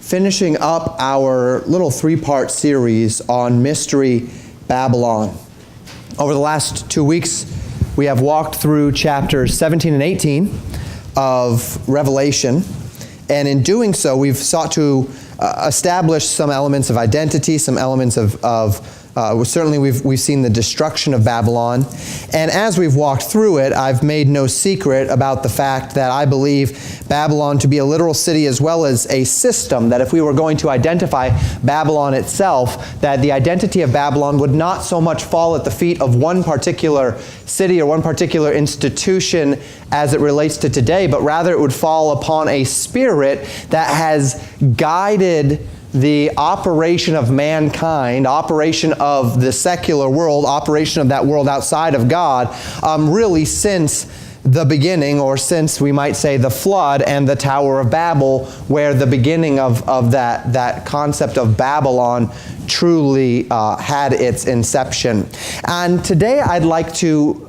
finishing up our little three-part series on Mystery Babylon. Over the last 2 weeks, we have walked through chapters 17 and 18 of Revelation, and in doing so, we've sought to establish some elements of identity, some elements certainly we've seen the destruction of Babylon. And as we've walked through it, I've made no secret about the fact that I believe Babylon to be a literal city as well as a system, that if we were going to identify Babylon itself, that the identity of Babylon would not so much fall at the feet of one particular city or one particular institution as it relates to today, but rather it would fall upon a spirit that has guided the operation of mankind, operation of the secular world, operation of that world outside of God, really since the beginning, or since we might say the flood and the Tower of Babel, where the beginning of that concept of Babylon truly had its inception. And today I'd like to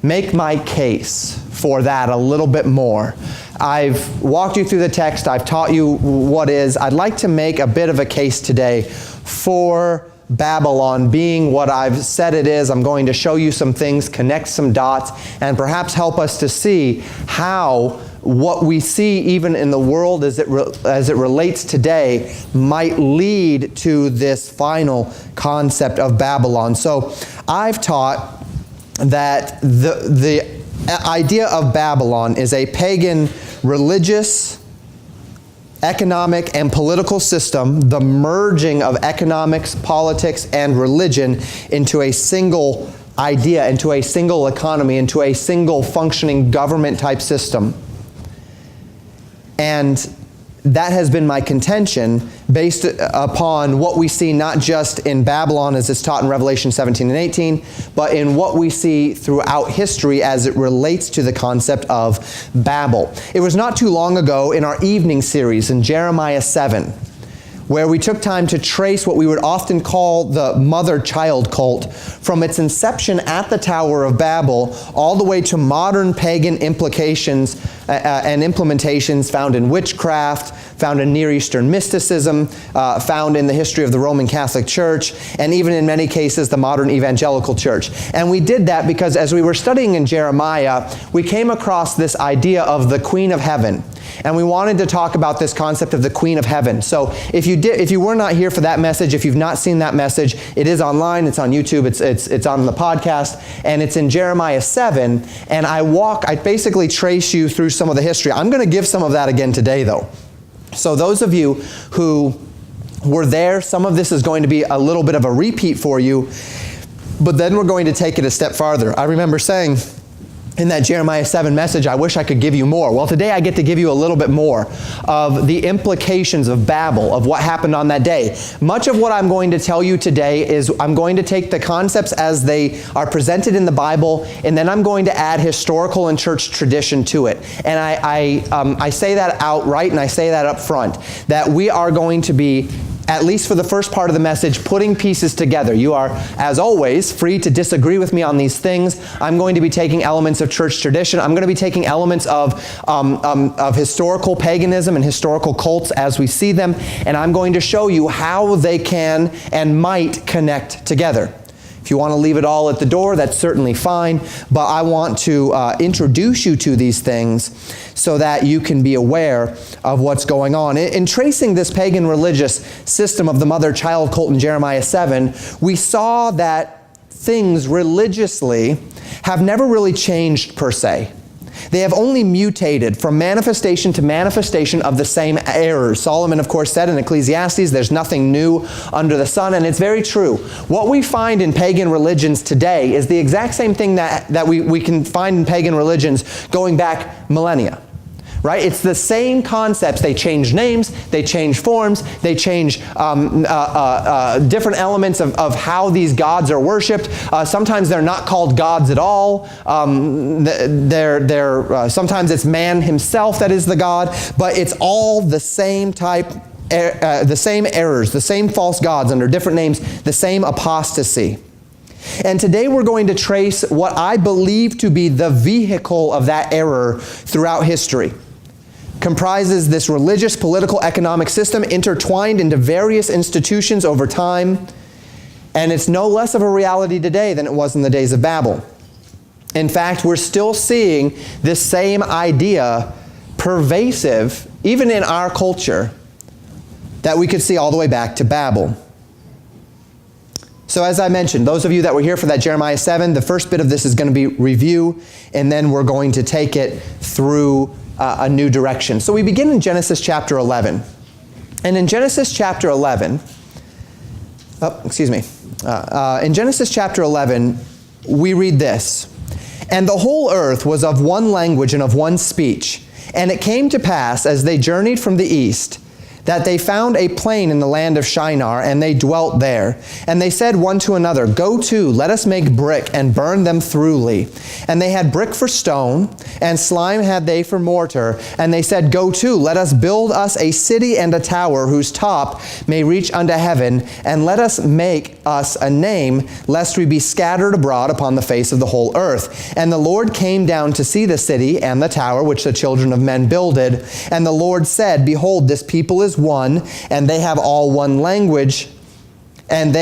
make my case for that a little bit more. I've walked you through the text. I've taught you what is. I'd like to make a bit of a case today for Babylon being what I've said it is. I'm going to show you some things, connect some dots, and perhaps help us to see how what we see even in the world as it relates today might lead to this final concept of Babylon. So I've taught that the idea of Babylon is a pagan religious, economic, and political system, the merging of economics, politics, and religion into a single idea, into a single economy, into a single functioning government type system. And that has been my contention based upon what we see not just in Babylon as it's taught in Revelation 17 and 18, but in what we see throughout history as it relates to the concept of Babel. It was not too long ago in our evening series in Jeremiah 7, where we took time to trace what we would often call the mother-child cult from its inception at the Tower of Babel all the way to modern pagan implications and implementations found in witchcraft, found in Near Eastern mysticism, found in the history of the Roman Catholic Church, and even in many cases the modern evangelical church. And we did that because as we were studying in Jeremiah, we came across this idea of the Queen of Heaven. And we wanted to talk about this concept of the Queen of Heaven. So if you were not here for that message, if you've not seen that message, it is online, it's on YouTube, it's on the podcast, and it's in Jeremiah 7. And I basically trace you through some of the history. I'm going to give some of that again today, though. So those of you who were there, some of this is going to be a little bit of a repeat for you, but then we're going to take it a step farther. I remember saying in that Jeremiah 7 message, I wish I could give you more. Well, today I get to give you a little bit more of the implications of Babel, of what happened on that day. Much of what I'm going to tell you today is I'm going to take the concepts as they are presented in the Bible, and then I'm going to add historical and church tradition to it. And I say that outright, and I say that up front, that we are going to be, at least for the first part of the message, putting pieces together. You are, as always, free to disagree with me on these things. I'm going to be taking elements of church tradition. I'm going to be taking elements of historical paganism and historical cults as we see them, and I'm going to show you how they can and might connect together. If you want to leave it all at the door, that's certainly fine, but I want to introduce you to these things so that you can be aware of what's going on. In tracing this pagan religious system of the mother-child cult in Jeremiah 7, we saw that things religiously have never really changed per se. They have only mutated from manifestation to manifestation of the same errors. Solomon, of course, said in Ecclesiastes, there's nothing new under the sun, and it's very true. What we find in pagan religions today is the exact same thing that we can find in pagan religions going back millennia. Right? It's the same concepts. They change names, they change forms, they change different elements of how these gods are worshipped. Sometimes they're not called gods at all. Sometimes it's man himself that is the god, but it's all the same type, the same errors, the same false gods under different names, the same apostasy. And today we're going to trace what I believe to be the vehicle of that error throughout history. comprises this religious, political, economic system intertwined into various institutions over time. And it's no less of a reality today than it was in the days of Babel. In fact, we're still seeing this same idea pervasive, even in our culture, that we could see all the way back to Babel. So as I mentioned, those of you that were here for that Jeremiah 7, the first bit of this is going to be review, and then we're going to take it through a new direction. So we begin in Genesis chapter 11. And in Genesis chapter 11, in Genesis chapter 11, we read this. And the whole earth was of one language and of one speech. And it came to pass, as they journeyed from the east, that they found a plain in the land of Shinar, and they dwelt there. And they said one to another, Go to, let us make brick, and burn them thoroughly. And they had brick for stone, and slime had they for mortar. And they said, Go to, let us build us a city and a tower, whose top may reach unto heaven, and let us make us a name, lest we be scattered abroad upon the face of the whole earth. And the Lord came down to see the city and the tower which the children of men builded. And the Lord said, Behold, this people is one, and they have all one language, and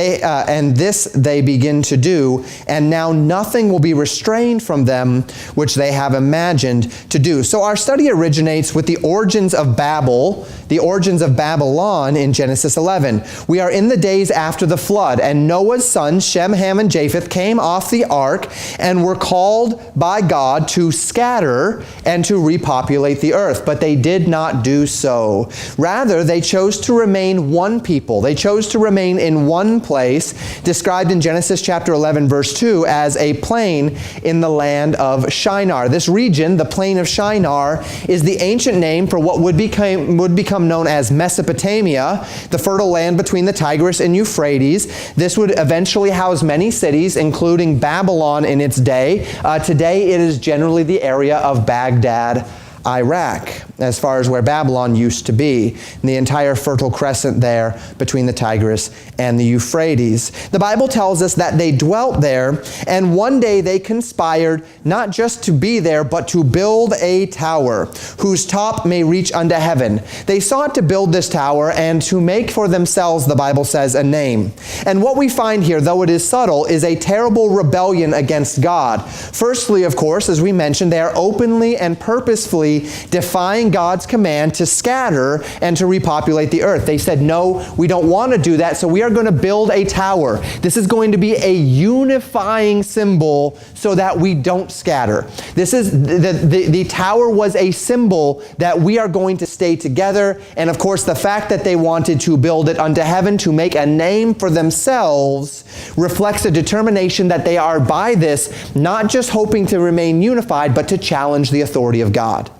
this they begin to do, and now nothing will be restrained from them which they have imagined to do. So our study originates with the origins of Babel, the origins of Babylon in Genesis 11. We are in the days after the flood, and Noah's sons, Shem, Ham, and Japheth, came off the ark and were called by God to scatter and to repopulate the earth, but they did not do so. Rather, they chose to remain one people. They chose to remain in one place, described in Genesis chapter 11, verse 2, as a plain in the land of Shinar. This region, the plain of Shinar, is the ancient name for what would become known as Mesopotamia, the fertile land between the Tigris and Euphrates. This would eventually house many cities, including Babylon in its day. Today, it is generally the area of Baghdad, Iraq, as far as where Babylon used to be, the entire Fertile Crescent there between the Tigris and the Euphrates. The Bible tells us that they dwelt there, and one day they conspired not just to be there, but to build a tower whose top may reach unto heaven. They sought to build this tower and to make for themselves, the Bible says, a name. And what we find here, though it is subtle, is a terrible rebellion against God. Firstly, of course, as we mentioned, they are openly and purposefully defying God's command to scatter and to repopulate the earth. They said, no, we don't want to do that, so we are going to build a tower. This is going to be a unifying symbol so that we don't scatter. This is the tower was a symbol that we are going to stay together. And of course, the fact that they wanted to build it unto heaven to make a name for themselves reflects a determination that they are by this not just hoping to remain unified, but to challenge the authority of God,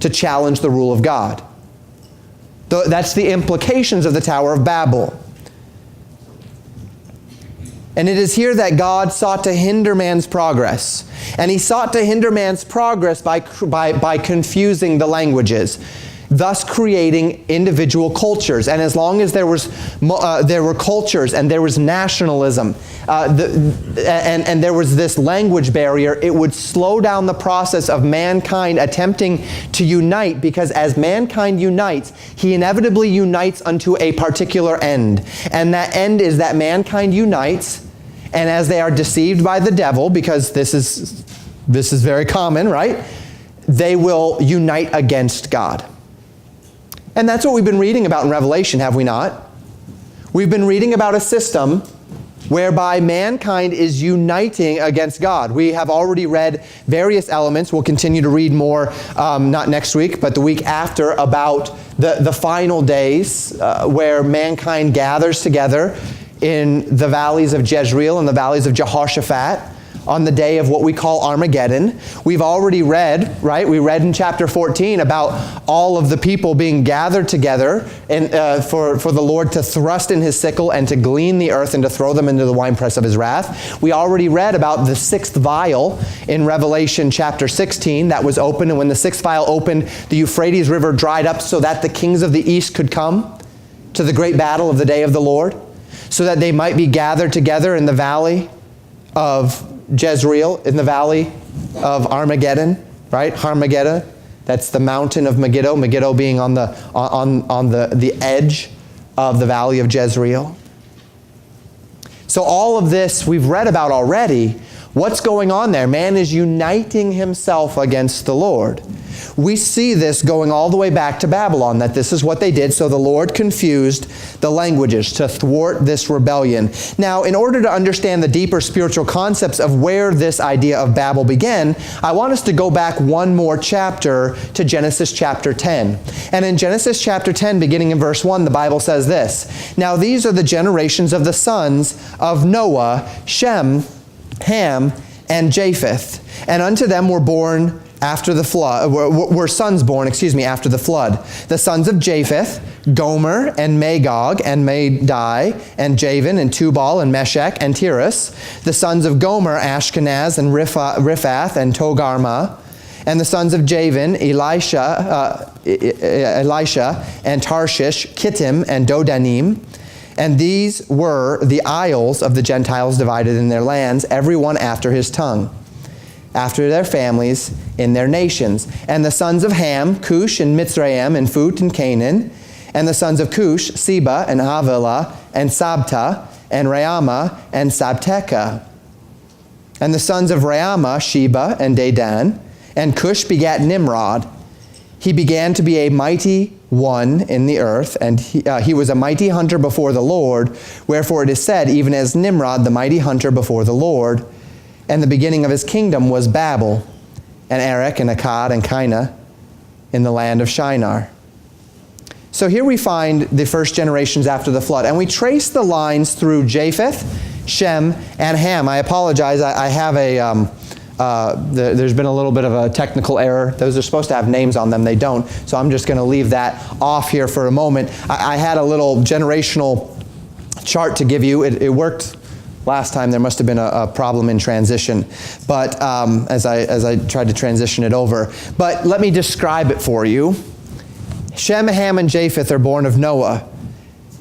to challenge the rule of God. That's the implications of the Tower of Babel. And it is here that God sought to hinder man's progress. And he sought to hinder man's progress by confusing the languages, thus creating individual cultures. And as long as there were cultures and there was nationalism, and there was this language barrier, it would slow down the process of mankind attempting to unite, because as mankind unites, he inevitably unites unto a particular end. And that end is that mankind unites, and as they are deceived by the devil, because this is very common, right? They will unite against God. And that's what we've been reading about in Revelation, have we not? We've been reading about a system whereby mankind is uniting against God. We have already read various elements. We'll continue to read more, not next week, but the week after, about the final days where mankind gathers together in the valleys of Jezreel and the valleys of Jehoshaphat on the day of what we call Armageddon. We've already read, right? We read in chapter 14 about all of the people being gathered together and for the Lord to thrust in his sickle and to glean the earth and to throw them into the winepress of his wrath. We already read about the sixth vial in Revelation chapter 16 that was opened, and when the sixth vial opened, the Euphrates River dried up so that the kings of the east could come to the great battle of the day of the Lord, so that they might be gathered together in the valley of Jezreel, in the valley of Armageddon, right? Armageddon, That's the mountain of Megiddo, Megiddo being on the edge of the valley of Jezreel. So all of this we've read about already. What's going on there? Man is uniting himself against the Lord. We see this going all the way back to Babylon, that this is what they did. So the Lord confused the languages to thwart this rebellion. Now, in order to understand the deeper spiritual concepts of where this idea of Babel began, I want us to go back one more chapter to Genesis chapter 10. And in Genesis chapter 10, beginning in verse 1, the Bible says this: "Now these are the generations of the sons of Noah, Shem, Ham, and Japheth. And unto them were born after the flood, were sons born, after the flood. The sons of Japheth, Gomer, and Magog, and Madai, and Javan, and Tubal, and Meshech, and Tiras. The sons of Gomer, Ashkenaz, and Riphath, and Togarmah. And the sons of Javan, Elisha, and Tarshish, Kittim, and Dodanim. And these were the isles of the Gentiles divided in their lands, every one after his tongue, after their families, in their nations. And the sons of Ham, Cush, and Mitzrayim, and Phut, and Canaan. And the sons of Cush, Seba, and Havilah, and Sabta, and Raamah, and Sabteka. And the sons of Raamah, Sheba, and Dedan. And Cush begat Nimrod. He began to be a mighty one in the earth, and he was a mighty hunter before the Lord. Wherefore it is said, even as Nimrod, the mighty hunter before the Lord. And the beginning of his kingdom was Babel, and Erech, and Akkad, and Calneh, in the land of Shinar." So here we find the first generations after the flood, and we trace the lines through Japheth, Shem, and Ham. I apologize, I have there's been a little bit of a technical error. Those are supposed to have names on them. They don't. So I'm just going to leave that off here for a moment. I had a little generational chart to give you. It worked last time. There must have been a problem in transition, but as I tried to transition it over. But let me describe it for you. Shem, Ham, and Japheth are born of Noah.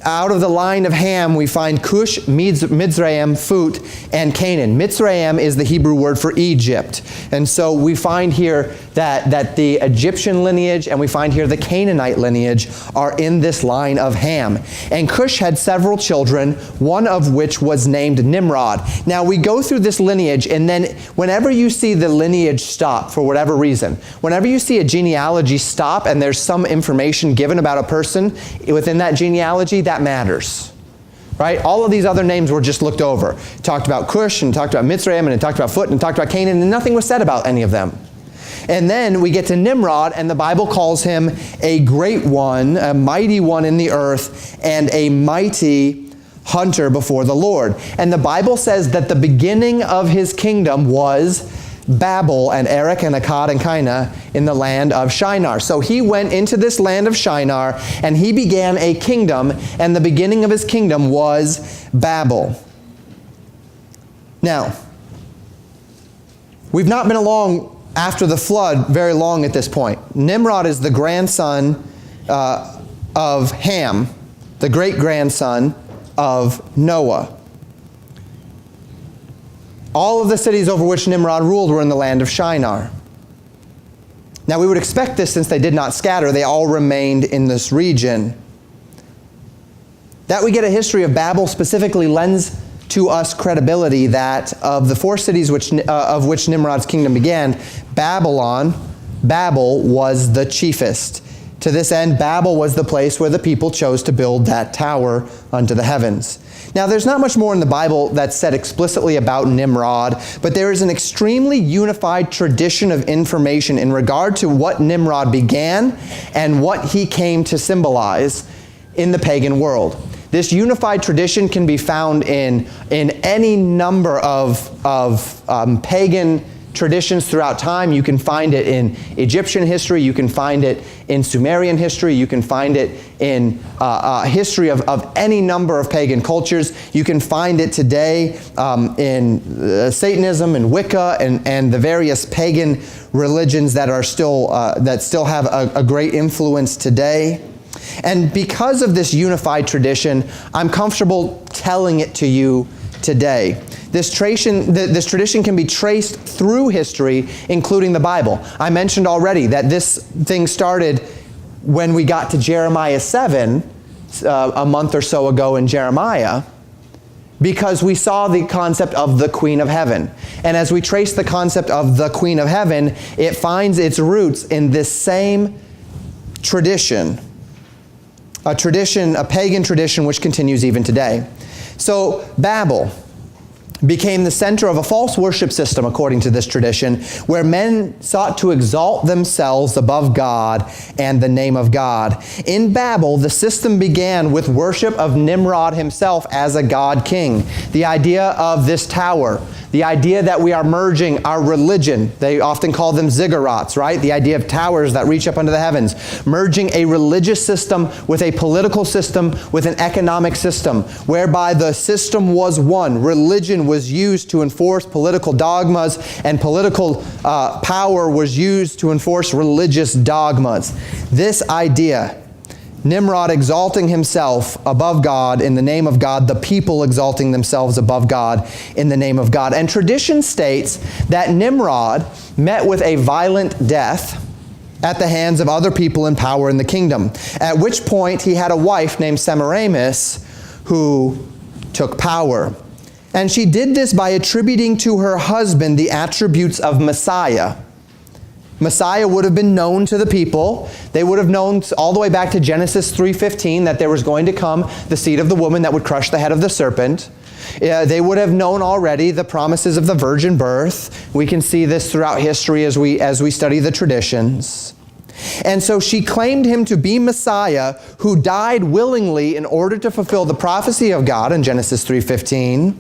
Out of the line of Ham, we find Cush, Mitzrayim, Phut, and Canaan. Mitzrayim is the Hebrew word for Egypt. And so we find here that the Egyptian lineage and we find here the Canaanite lineage are in this line of Ham. And Cush had several children, one of which was named Nimrod. Now we go through this lineage, and then whenever you see the lineage stop for whatever reason, whenever you see a genealogy stop and there's some information given about a person within that genealogy, that matters, right? All of these other names were just looked over. It talked about Cush, and talked about Mitzrayim, and it talked about Phut, and it talked about Canaan, and nothing was said about any of them. And then we get to Nimrod, and the Bible calls him a great one, a mighty one in the earth, and a mighty hunter before the Lord. And the Bible says that the beginning of his kingdom was Babel, and Erech, and Akkad, and Calneh in the land of Shinar. So he went into this land of Shinar, and he began a kingdom, and the beginning of his kingdom was Babel. Now, we've not been along after the flood very long at this point. Nimrod is the grandson of Ham, the great-grandson of Noah. All of the cities over which Nimrod ruled were in the land of Shinar. Now we would expect this since they did not scatter. They all remained in this region. That we get a history of Babel specifically lends to us credibility that of the four cities of which Nimrod's kingdom began, Babel was the chiefest. To this end, Babel was the place where the people chose to build that tower unto the heavens. Now, there's not much more in the Bible that's said explicitly about Nimrod, but there is an extremely unified tradition of information in regard to what Nimrod began and what he came to symbolize in the pagan world. This unified tradition can be found in any number of pagan traditions throughout time. You can find it in Egyptian history, you can find it in Sumerian history, you can find it in history of any number of pagan cultures. You can find it today in Satanism and Wicca and the various pagan religions that are still have a great influence today. And because of this unified tradition, I'm comfortable telling it to you today. This tradition can be traced through history, including the Bible. I mentioned already that this thing started when we got to Jeremiah 7, a month or so ago in Jeremiah, because we saw the concept of the Queen of Heaven. And as we trace the concept of the Queen of Heaven, it finds its roots in this same tradition, a pagan tradition which continues even today. So Babel became the center of a false worship system, according to this tradition, where men sought to exalt themselves above God and the name of God. In Babel, the system began with worship of Nimrod himself as a god king. The idea of this tower, the idea that we are merging our religion, they often call them ziggurats, right? The idea of towers that reach up into the heavens. Merging a religious system with a political system with an economic system, whereby the system was one. Religion was used to enforce political dogmas, and political power was used to enforce religious dogmas. This idea, Nimrod exalting himself above God in the name of God, the people exalting themselves above God in the name of God. And tradition states that Nimrod met with a violent death at the hands of other people in power in the kingdom, at which point he had a wife named Semiramis who took power. And she did this by attributing to her husband the attributes of Messiah. Messiah would have been known to the people. They would have known all the way back to Genesis 3:15 that there was going to come the seed of the woman that would crush the head of the serpent. They would have known already the promises of the virgin birth. We can see this throughout history as we study the traditions. And so she claimed him to be Messiah, who died willingly in order to fulfill the prophecy of God in Genesis 3:15,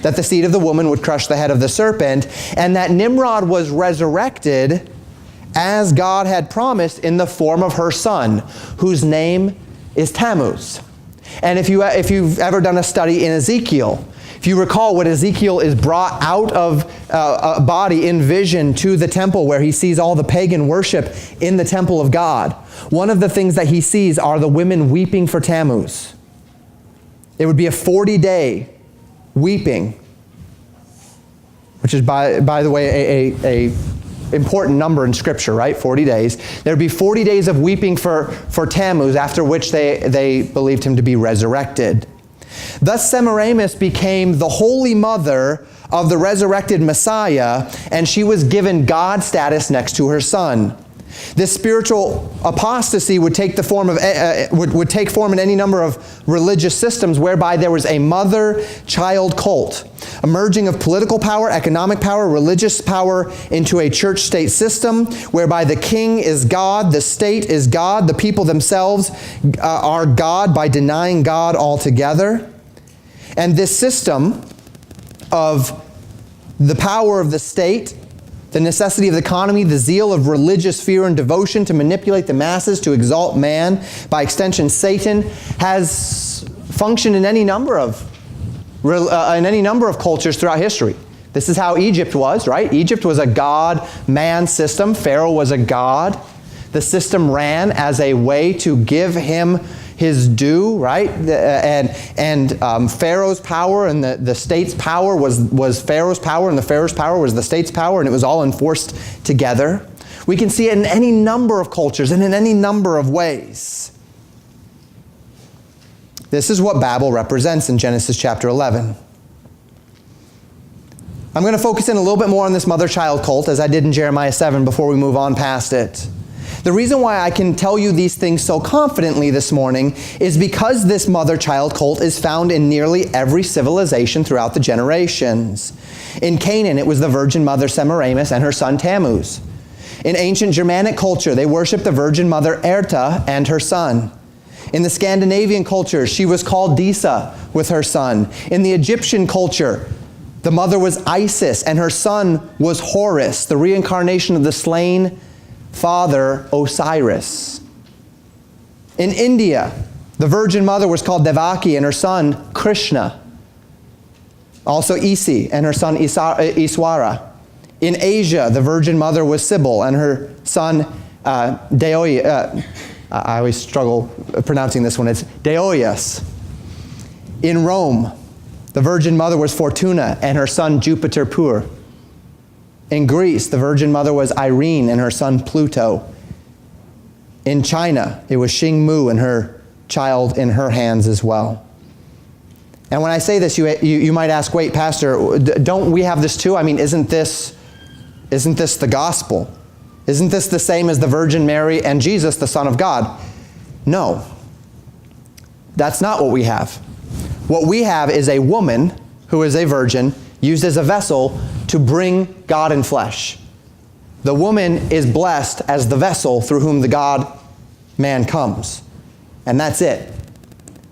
that the seed of the woman would crush the head of the serpent, and that Nimrod was resurrected as God had promised in the form of her son, whose name is Tammuz. And if you've ever done a study in Ezekiel, if you recall what Ezekiel is brought out of a body in vision to the temple where he sees all the pagan worship in the temple of God, one of the things that he sees are the women weeping for Tammuz. It would be a 40-day weeping, which is, by the way, a important number in Scripture, right? 40 days. There would be 40 days of weeping for Tammuz, after which they believed him to be resurrected. Thus Semiramis became the holy mother of the resurrected Messiah, and she was given God status next to her son. This spiritual apostasy would take the form of would take form in any number of religious systems whereby there was a mother-child cult, a merging of political power, economic power, religious power into a church-state system whereby the king is God, the state is God, the people themselves are God by denying God altogether. And this system of the power of the state, the necessity of the economy, the zeal of religious fear and devotion to manipulate the masses, to exalt man, by extension Satan, has functioned in any number of cultures throughout history. This is how Egypt was, right? Egypt was a God-man system. Pharaoh was a god. The system ran as a way to give him his due, right? And Pharaoh's power and the state's power was Pharaoh's power, and the Pharaoh's power was the state's power, and it was all enforced together. We can see it in any number of cultures and in any number of ways. This is what Babel represents in Genesis chapter 11. I'm going to focus in a little bit more on this mother-child cult, as I did in Jeremiah 7, before we move on past it. The reason why I can tell you these things so confidently this morning is because this mother-child cult is found in nearly every civilization throughout the generations. In Canaan, it was the virgin mother Semiramis and her son Tammuz. In ancient Germanic culture, they worshiped the virgin mother Erta and her son. In the Scandinavian culture, she was called Disa with her son. In the Egyptian culture, the mother was Isis and her son was Horus, the reincarnation of the slain father Osiris. In India, the virgin mother was called Devaki and her son Krishna. Also Isi and her son Iswara. In Asia, the virgin mother was Sybil and her son Deoias. I always struggle pronouncing this one. It's Deoias. In Rome, The Virgin Mother was Fortuna and her son Jupiter Pur. In Greece, the Virgin Mother was Irene and her son Pluto. In China, it was Xing Mu and her child in her hands as well. And when I say this, you might ask, wait, Pastor, don't we have this too? I mean, isn't this the gospel? Isn't this the same as the Virgin Mary and Jesus, the Son of God? No. That's not what we have. What we have is a woman who is a virgin, used as a vessel to bring God in flesh. The woman is blessed as the vessel through whom the God-man comes. And that's it.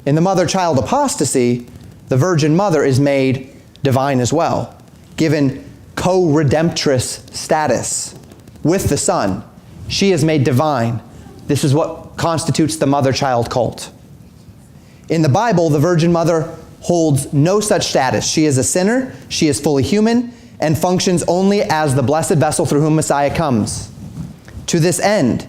In the mother-child apostasy, the Virgin Mother is made divine as well, given co-redemptress status with the Son. She is made divine. This is what constitutes the mother-child cult. In the Bible, the Virgin Mother holds no such status. She is a sinner, she is fully human, and functions only as the blessed vessel through whom Messiah comes. To this end,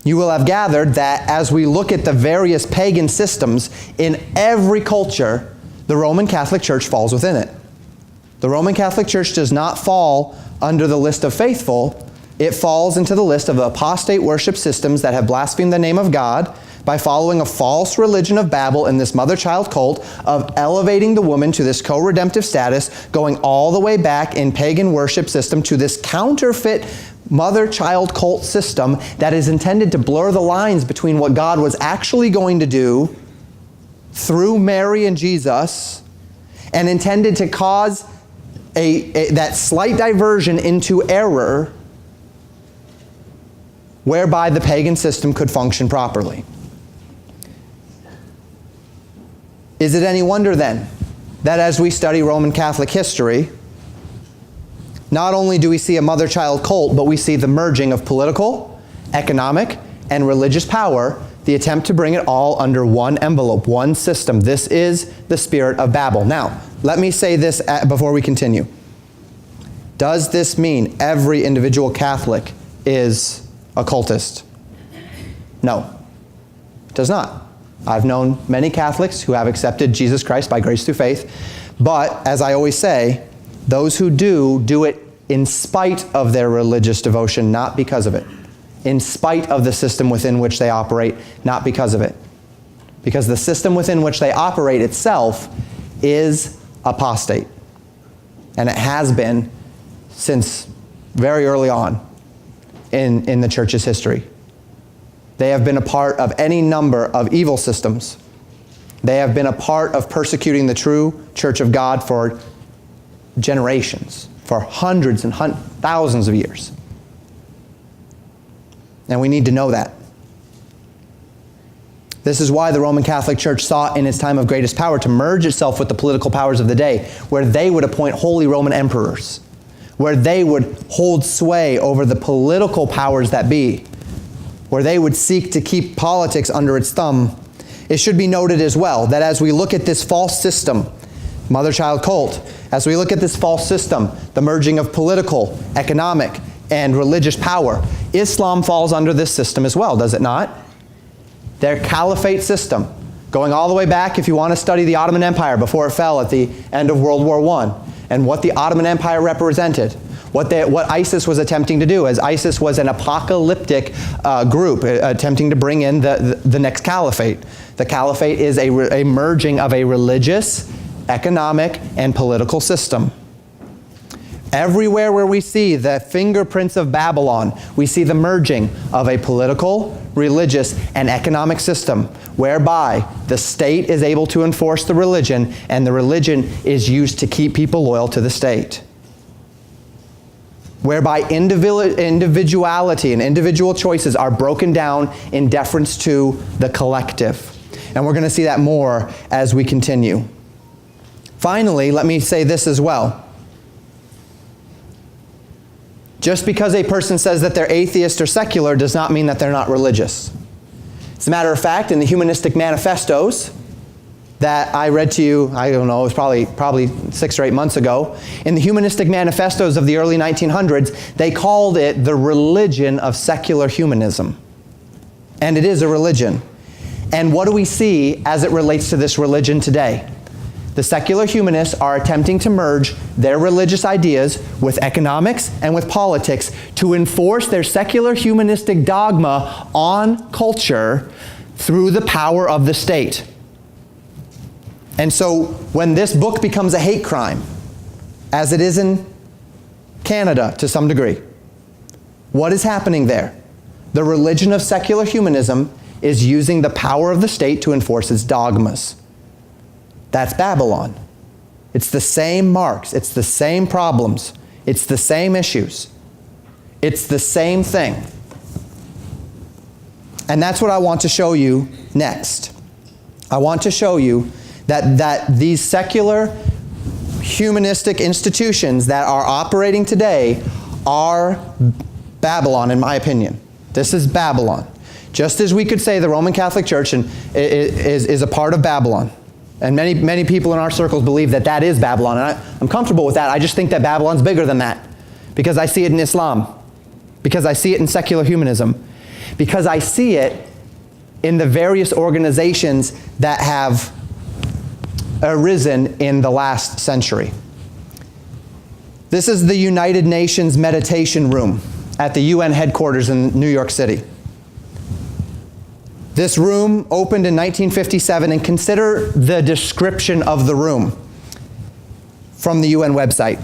you will have gathered that as we look at the various pagan systems in every culture, the Roman Catholic Church falls within it. The Roman Catholic Church does not fall under the list of faithful. It falls into the list of apostate worship systems that have blasphemed the name of God by following a false religion of Babel in this mother-child cult of elevating the woman to this co-redemptive status, going all the way back in pagan worship system to this counterfeit mother-child cult system that is intended to blur the lines between what God was actually going to do through Mary and Jesus, and intended to cause that slight diversion into error whereby the pagan system could function properly. Is it any wonder then that as we study Roman Catholic history, not only do we see a mother-child cult, but we see the merging of political, economic, and religious power, the attempt to bring it all under one envelope, one system. This is the spirit of Babel. Now, let me say this before we continue. Does this mean every individual Catholic is a cultist? No, it does not. I've known many Catholics who have accepted Jesus Christ by grace through faith, but as I always say, those who do it in spite of their religious devotion, not because of it. In spite of the system within which they operate, not because of it. Because the system within which they operate itself is apostate. And it has been since very early on in the church's history. They have been a part of any number of evil systems. They have been a part of persecuting the true church of God for generations, for hundreds and thousands of years. And we need to know that. This is why the Roman Catholic Church sought in its time of greatest power to merge itself with the political powers of the day, where they would appoint holy Roman emperors, where they would hold sway over the political powers that be, where they would seek to keep politics under its thumb. It should be noted as well that as we look at this false system, mother-child cult, as we look at this false system, the merging of political, economic, and religious power, Islam falls under this system as well, does it not? Their caliphate system, going all the way back, if you want to study the Ottoman Empire before it fell at the end of World War I, and what the Ottoman Empire represented, what ISIS was attempting to do, as ISIS was an apocalyptic group attempting to bring in the next caliphate. The caliphate is a merging of a religious, economic, and political system. Everywhere where we see the fingerprints of Babylon, we see the merging of a political, religious, and economic system, whereby the state is able to enforce the religion, and the religion is used to keep people loyal to the state. Whereby individuality and individual choices are broken down in deference to the collective. And we're going to see that more as we continue. Finally, let me say this as well. Just because a person says that they're atheist or secular does not mean that they're not religious. As a matter of fact, in the humanistic manifestos that I read to you, I don't know, it was probably 6 or 8 months ago, in the humanistic manifestos of the early 1900s, they called it the religion of secular humanism. And it is a religion. And what do we see as it relates to this religion today? The secular humanists are attempting to merge their religious ideas with economics and with politics to enforce their secular humanistic dogma on culture through the power of the state. And so when this book becomes a hate crime, as it is in Canada to some degree, what is happening there? The religion of secular humanism is using the power of the state to enforce its dogmas. That's Babylon. It's the same marks. It's the same problems. It's the same issues. It's the same thing. And that's what I want to show you next. I want to show you that these secular humanistic institutions that are operating today are Babylon, in my opinion. This is Babylon. Just as we could say the Roman Catholic Church is a part of Babylon. And many people in our circles believe that that is Babylon. And I'm comfortable with that. I just think that Babylon's bigger than that. Because I see it in Islam. Because I see it in secular humanism. Because I see it in the various organizations that have arisen in the last century. This is the United Nations Meditation Room at the UN headquarters in New York City. This room opened in 1957, and consider the description of the room from the UN website.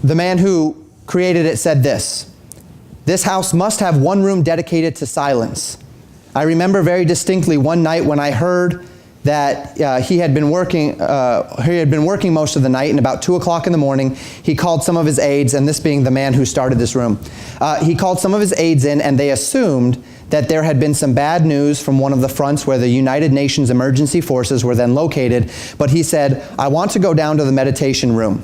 The man who created it said this: "This house must have one room dedicated to silence. I remember very distinctly one night when I heard that he had been working most of the night, and about 2 o'clock in the morning, he called some of his aides, and this being the man who started this room, he called some of his aides in, and they assumed that there had been some bad news from one of the fronts where the United Nations emergency forces were then located. But he said, 'I want to go down to the meditation room.'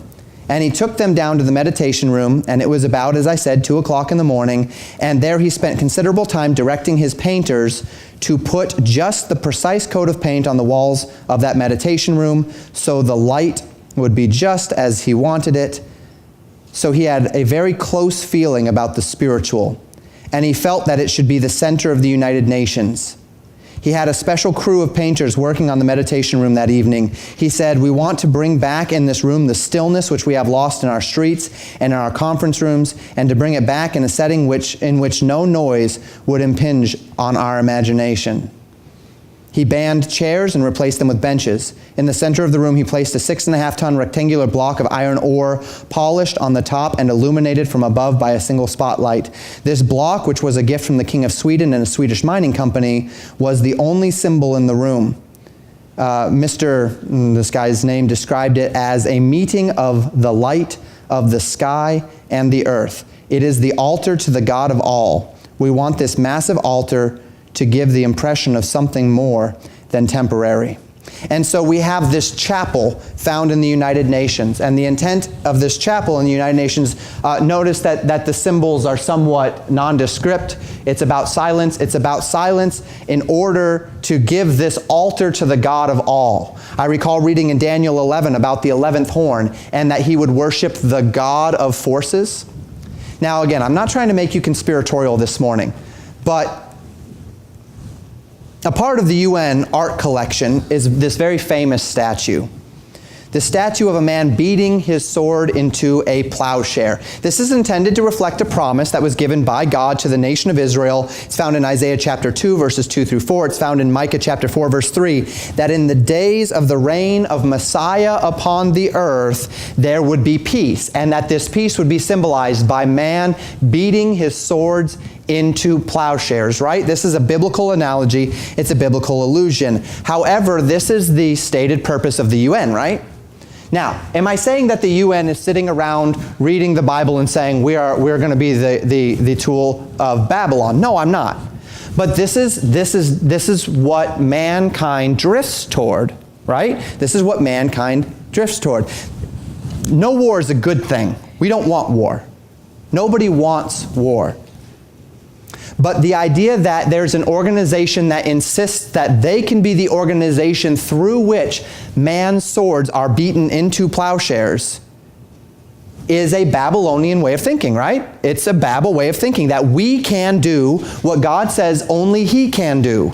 And he took them down to the meditation room, and it was about, as I said, 2 o'clock in the morning, and there he spent considerable time directing his painters to put just the precise coat of paint on the walls of that meditation room so the light would be just as he wanted it. So he had a very close feeling about the spiritual, and he felt that it should be the center of the United Nations. He had a special crew of painters working on the meditation room that evening. He said, 'We want to bring back in this room the stillness which we have lost in our streets and in our conference rooms, and to bring it back in a setting in which no noise would impinge on our imagination.' He banned chairs and replaced them with benches. In the center of the room, he placed a 6.5-ton rectangular block of iron ore, polished on the top and illuminated from above by a single spotlight. This block, which was a gift from the King of Sweden and a Swedish mining company, was the only symbol in the room. This guy's name, described it as a meeting of the light of the sky and the earth. It is the altar to the God of all. We want this massive altar to give the impression of something more than temporary." And so we have this chapel found in the United Nations. And the intent of this chapel in the United Nations, notice that the symbols are somewhat nondescript. It's about silence. It's about silence in order to give this altar to the God of all. I recall reading in Daniel 11 about the 11th horn, and that he would worship the God of forces. Now again, I'm not trying to make you conspiratorial this morning, but a part of the UN art collection is this very famous statue. The statue of a man beating his sword into a plowshare. This is intended to reflect a promise that was given by God to the nation of Israel. It's found in Isaiah chapter 2, verses 2 through 4. It's found in Micah chapter 4, verse 3, that in the days of the reign of Messiah upon the earth, there would be peace, and that this peace would be symbolized by man beating his swords into plowshares, right? This is a biblical analogy. It's a biblical allusion. However, this is the stated purpose of the UN, right? Now, am I saying that the UN is sitting around reading the Bible and saying we're going to be the tool of Babylon? No, I'm not. But this is what mankind drifts toward, right? This is what mankind drifts toward. No war is a good thing. We don't want war. Nobody wants war. But the idea that there's an organization that insists that they can be the organization through which man's swords are beaten into plowshares is a Babylonian way of thinking, right? It's a Babel way of thinking, that we can do what God says only He can do.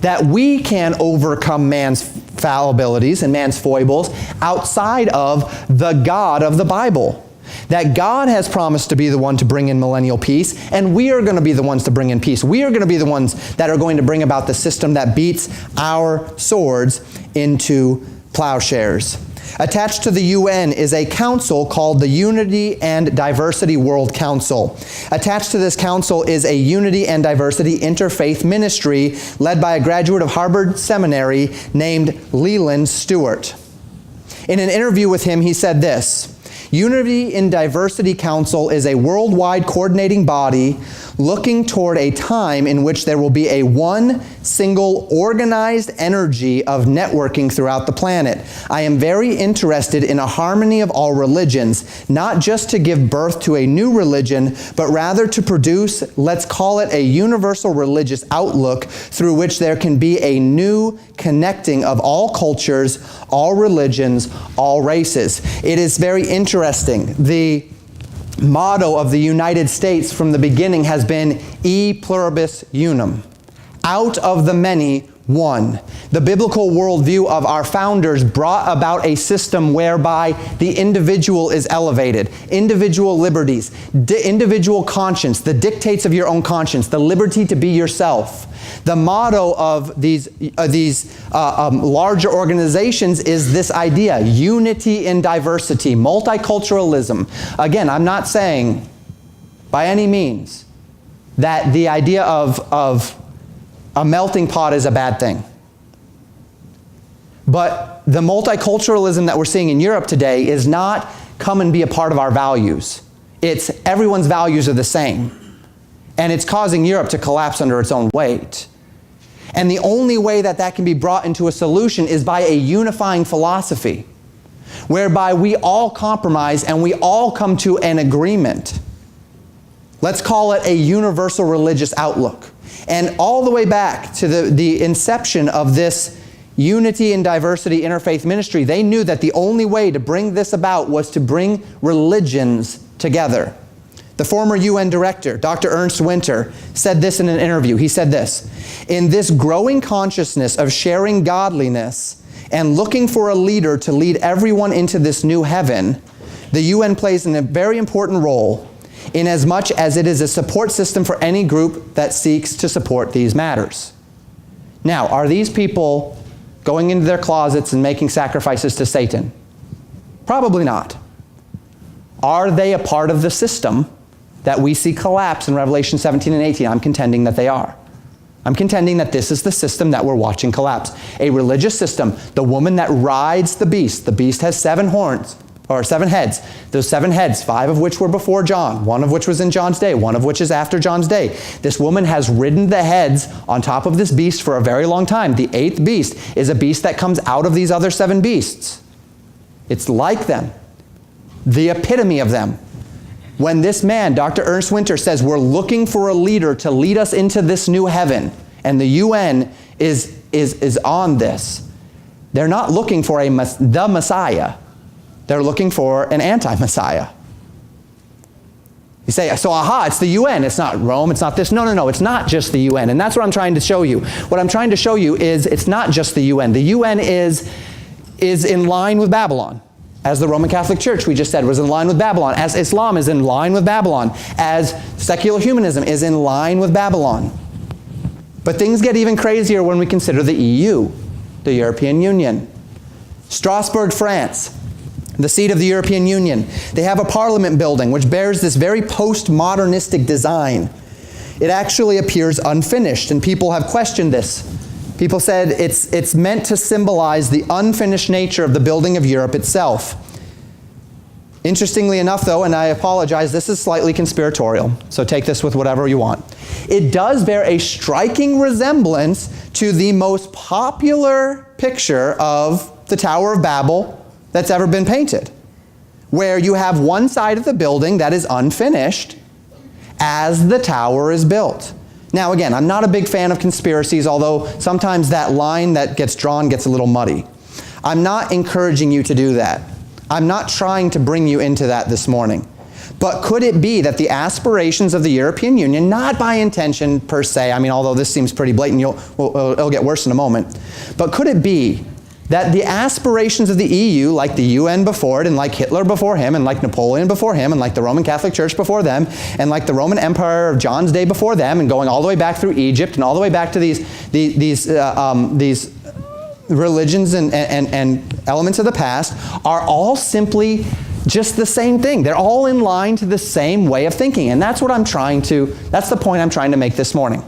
That we can overcome man's fallibilities and man's foibles outside of the God of the Bible. That God has promised to be the one to bring in millennial peace, and we are going to be the ones to bring in peace. We are going to be the ones that are going to bring about the system that beats our swords into plowshares. Attached to the UN is a council called the Unity and Diversity World Council. Attached to this council is a Unity and Diversity Interfaith Ministry led by a graduate of Harvard Seminary named Leland Stewart. In an interview with him, he said this: Unity in Diversity Council is a worldwide coordinating body looking toward a time in which there will be a one single organized energy of networking throughout the planet. I am very interested in a harmony of all religions, not just to give birth to a new religion, but rather to produce, let's call it a universal religious outlook through which there can be a new connecting of all cultures, all religions, all races. It is very interesting. The motto of the United States from the beginning has been E pluribus unum. Out of the many, one. The biblical worldview of our founders brought about a system whereby the individual is elevated. Individual liberties, individual conscience, the dictates of your own conscience, the liberty to be yourself. The motto of these larger organizations is this idea: unity in diversity, multiculturalism. Again, I'm not saying by any means that the idea of a melting pot is a bad thing. But the multiculturalism that we're seeing in Europe today is not come and be a part of our values. It's everyone's values are the same. And it's causing Europe to collapse under its own weight. And the only way that that can be brought into a solution is by a unifying philosophy, whereby we all compromise and we all come to an agreement. Let's call it a universal religious outlook. And all the way back to the inception of this Unity and Diversity Interfaith Ministry, they knew that the only way to bring this about was to bring religions together. The former UN director, Dr. Ernst Winter, said this in an interview. He said this: in this growing consciousness of sharing godliness and looking for a leader to lead everyone into this new heaven, the UN plays a very important role in as much as it is a support system for any group that seeks to support these matters. Now, are these people going into their closets and making sacrifices to Satan? Probably not. Are they a part of the system that we see collapse in Revelation 17 and 18? I'm contending that they are. I'm contending that this is the system that we're watching collapse. A religious system, the woman that rides the beast. The beast has 7 horns, or 7 heads. Those 7 heads, 5 of which were before John, 1 of which was in John's day, 1 of which is after John's day. This woman has ridden the heads on top of this beast for a very long time. The 8th beast is a beast that comes out of these other 7 beasts. It's like them, the epitome of them. When this man, Dr. Ernst Winter, says we're looking for a leader to lead us into this new heaven, and the UN is on this, they're not looking for the Messiah. They're looking for an anti-Messiah. You say, so aha, it's the UN. It's not Rome. It's not this. No, it's not just the UN. And that's what I'm trying to show you. What I'm trying to show you is it's not just the UN. The UN is in line with Babylon. As the Roman Catholic Church, we just said, was in line with Babylon. As Islam is in line with Babylon. As secular humanism is in line with Babylon. But things get even crazier when we consider the EU, the European Union. Strasbourg, France, the seat of the European Union. They have a parliament building which bears this very postmodernistic design. It actually appears unfinished, and people have questioned this. People said it's meant to symbolize the unfinished nature of the building of Europe itself. Interestingly enough, though, and I apologize, this is slightly conspiratorial, so take this with whatever you want. It does bear a striking resemblance to the most popular picture of the Tower of Babel that's ever been painted, where you have one side of the building that is unfinished as the tower is built. Now again, I'm not a big fan of conspiracies, although sometimes that line that gets drawn gets a little muddy. I'm not encouraging you to do that. I'm not trying to bring you into that this morning. But could it be that the aspirations of the European Union, not by intention per se, I mean, although this seems pretty blatant, it'll get worse in a moment, but could it be that the aspirations of the EU, like the UN before it, and like Hitler before him, and like Napoleon before him, and like the Roman Catholic Church before them, and like the Roman Empire of John's day before them, and going all the way back through Egypt, and all the way back to these religions and elements of the past, are all simply just the same thing. They're all in line to the same way of thinking. And that's what that's the point I'm trying to make this morning.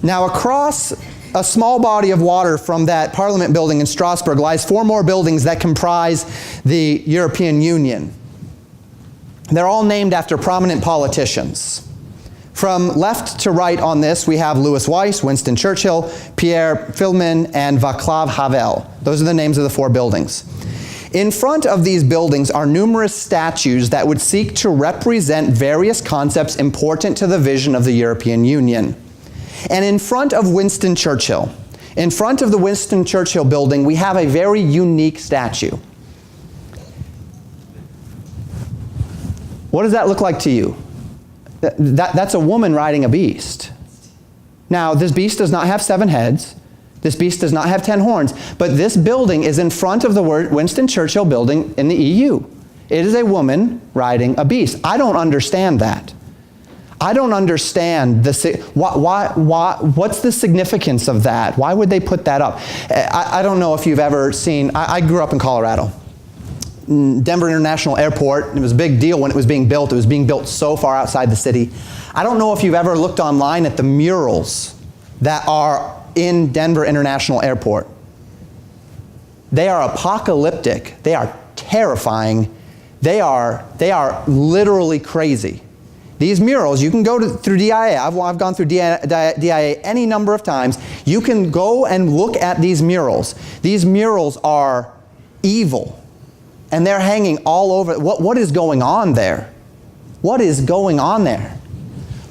Now, across a small body of water from that Parliament building in Strasbourg lies 4 more buildings that comprise the European Union. They're all named after prominent politicians. From left to right on this, we have Louis Weiss, Winston Churchill, Pierre Filmin, and Václav Havel. Those are the names of the 4 buildings. In front of these buildings are numerous statues that would seek to represent various concepts important to the vision of the European Union. And in front of Winston Churchill, in front of the Winston Churchill building, we have a very unique statue. What does that look like to you? That's a woman riding a beast. Now, this beast does not have 7 heads. This beast does not have 10 horns. But this building is in front of the Winston Churchill building in the EU. It is a woman riding a beast. I don't understand that. I don't understand what's the significance of that? Why would they put that up? I don't know if you've ever seen, I grew up in Colorado. Denver International Airport, it was a big deal when it was being built. It was being built so far outside the city. I don't know if you've ever looked online at the murals that are in Denver International Airport. They are apocalyptic. They are terrifying. They are literally crazy. These murals, you can go through DIA. I've gone through DIA any number of times. You can go and look at these murals. These murals are evil. And they're hanging all over. What is going on there? What is going on there?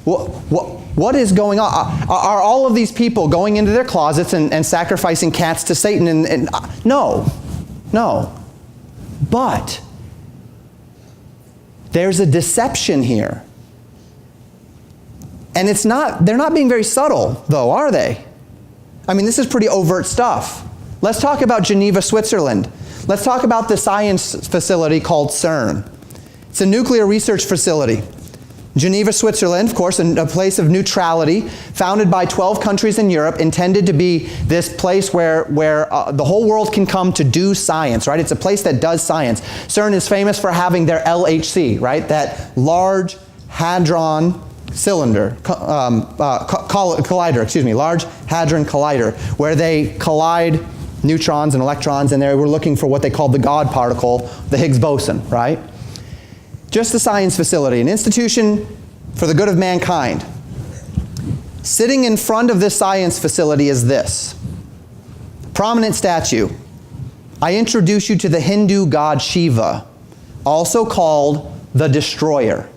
What is going on? Are all of these people going into their closets and sacrificing cats to Satan? No. But there's a deception here. And they're not being very subtle, though, are they? I mean, this is pretty overt stuff. Let's talk about Geneva, Switzerland. Let's talk about the science facility called CERN. It's a nuclear research facility. Geneva, Switzerland, of course, a place of neutrality, founded by 12 countries in Europe, intended to be this place where the whole world can come to do science, right? It's a place that does science. CERN is famous for having their LHC, right? That Large Hadron Cylinder, collider, Large Hadron Collider, where they collide neutrons and electrons, and they were looking for what they called the God particle, the Higgs boson, right? Just a science facility, an institution for the good of mankind. Sitting in front of this science facility is this prominent statue. I introduce you to the Hindu god Shiva, also called the Destroyer.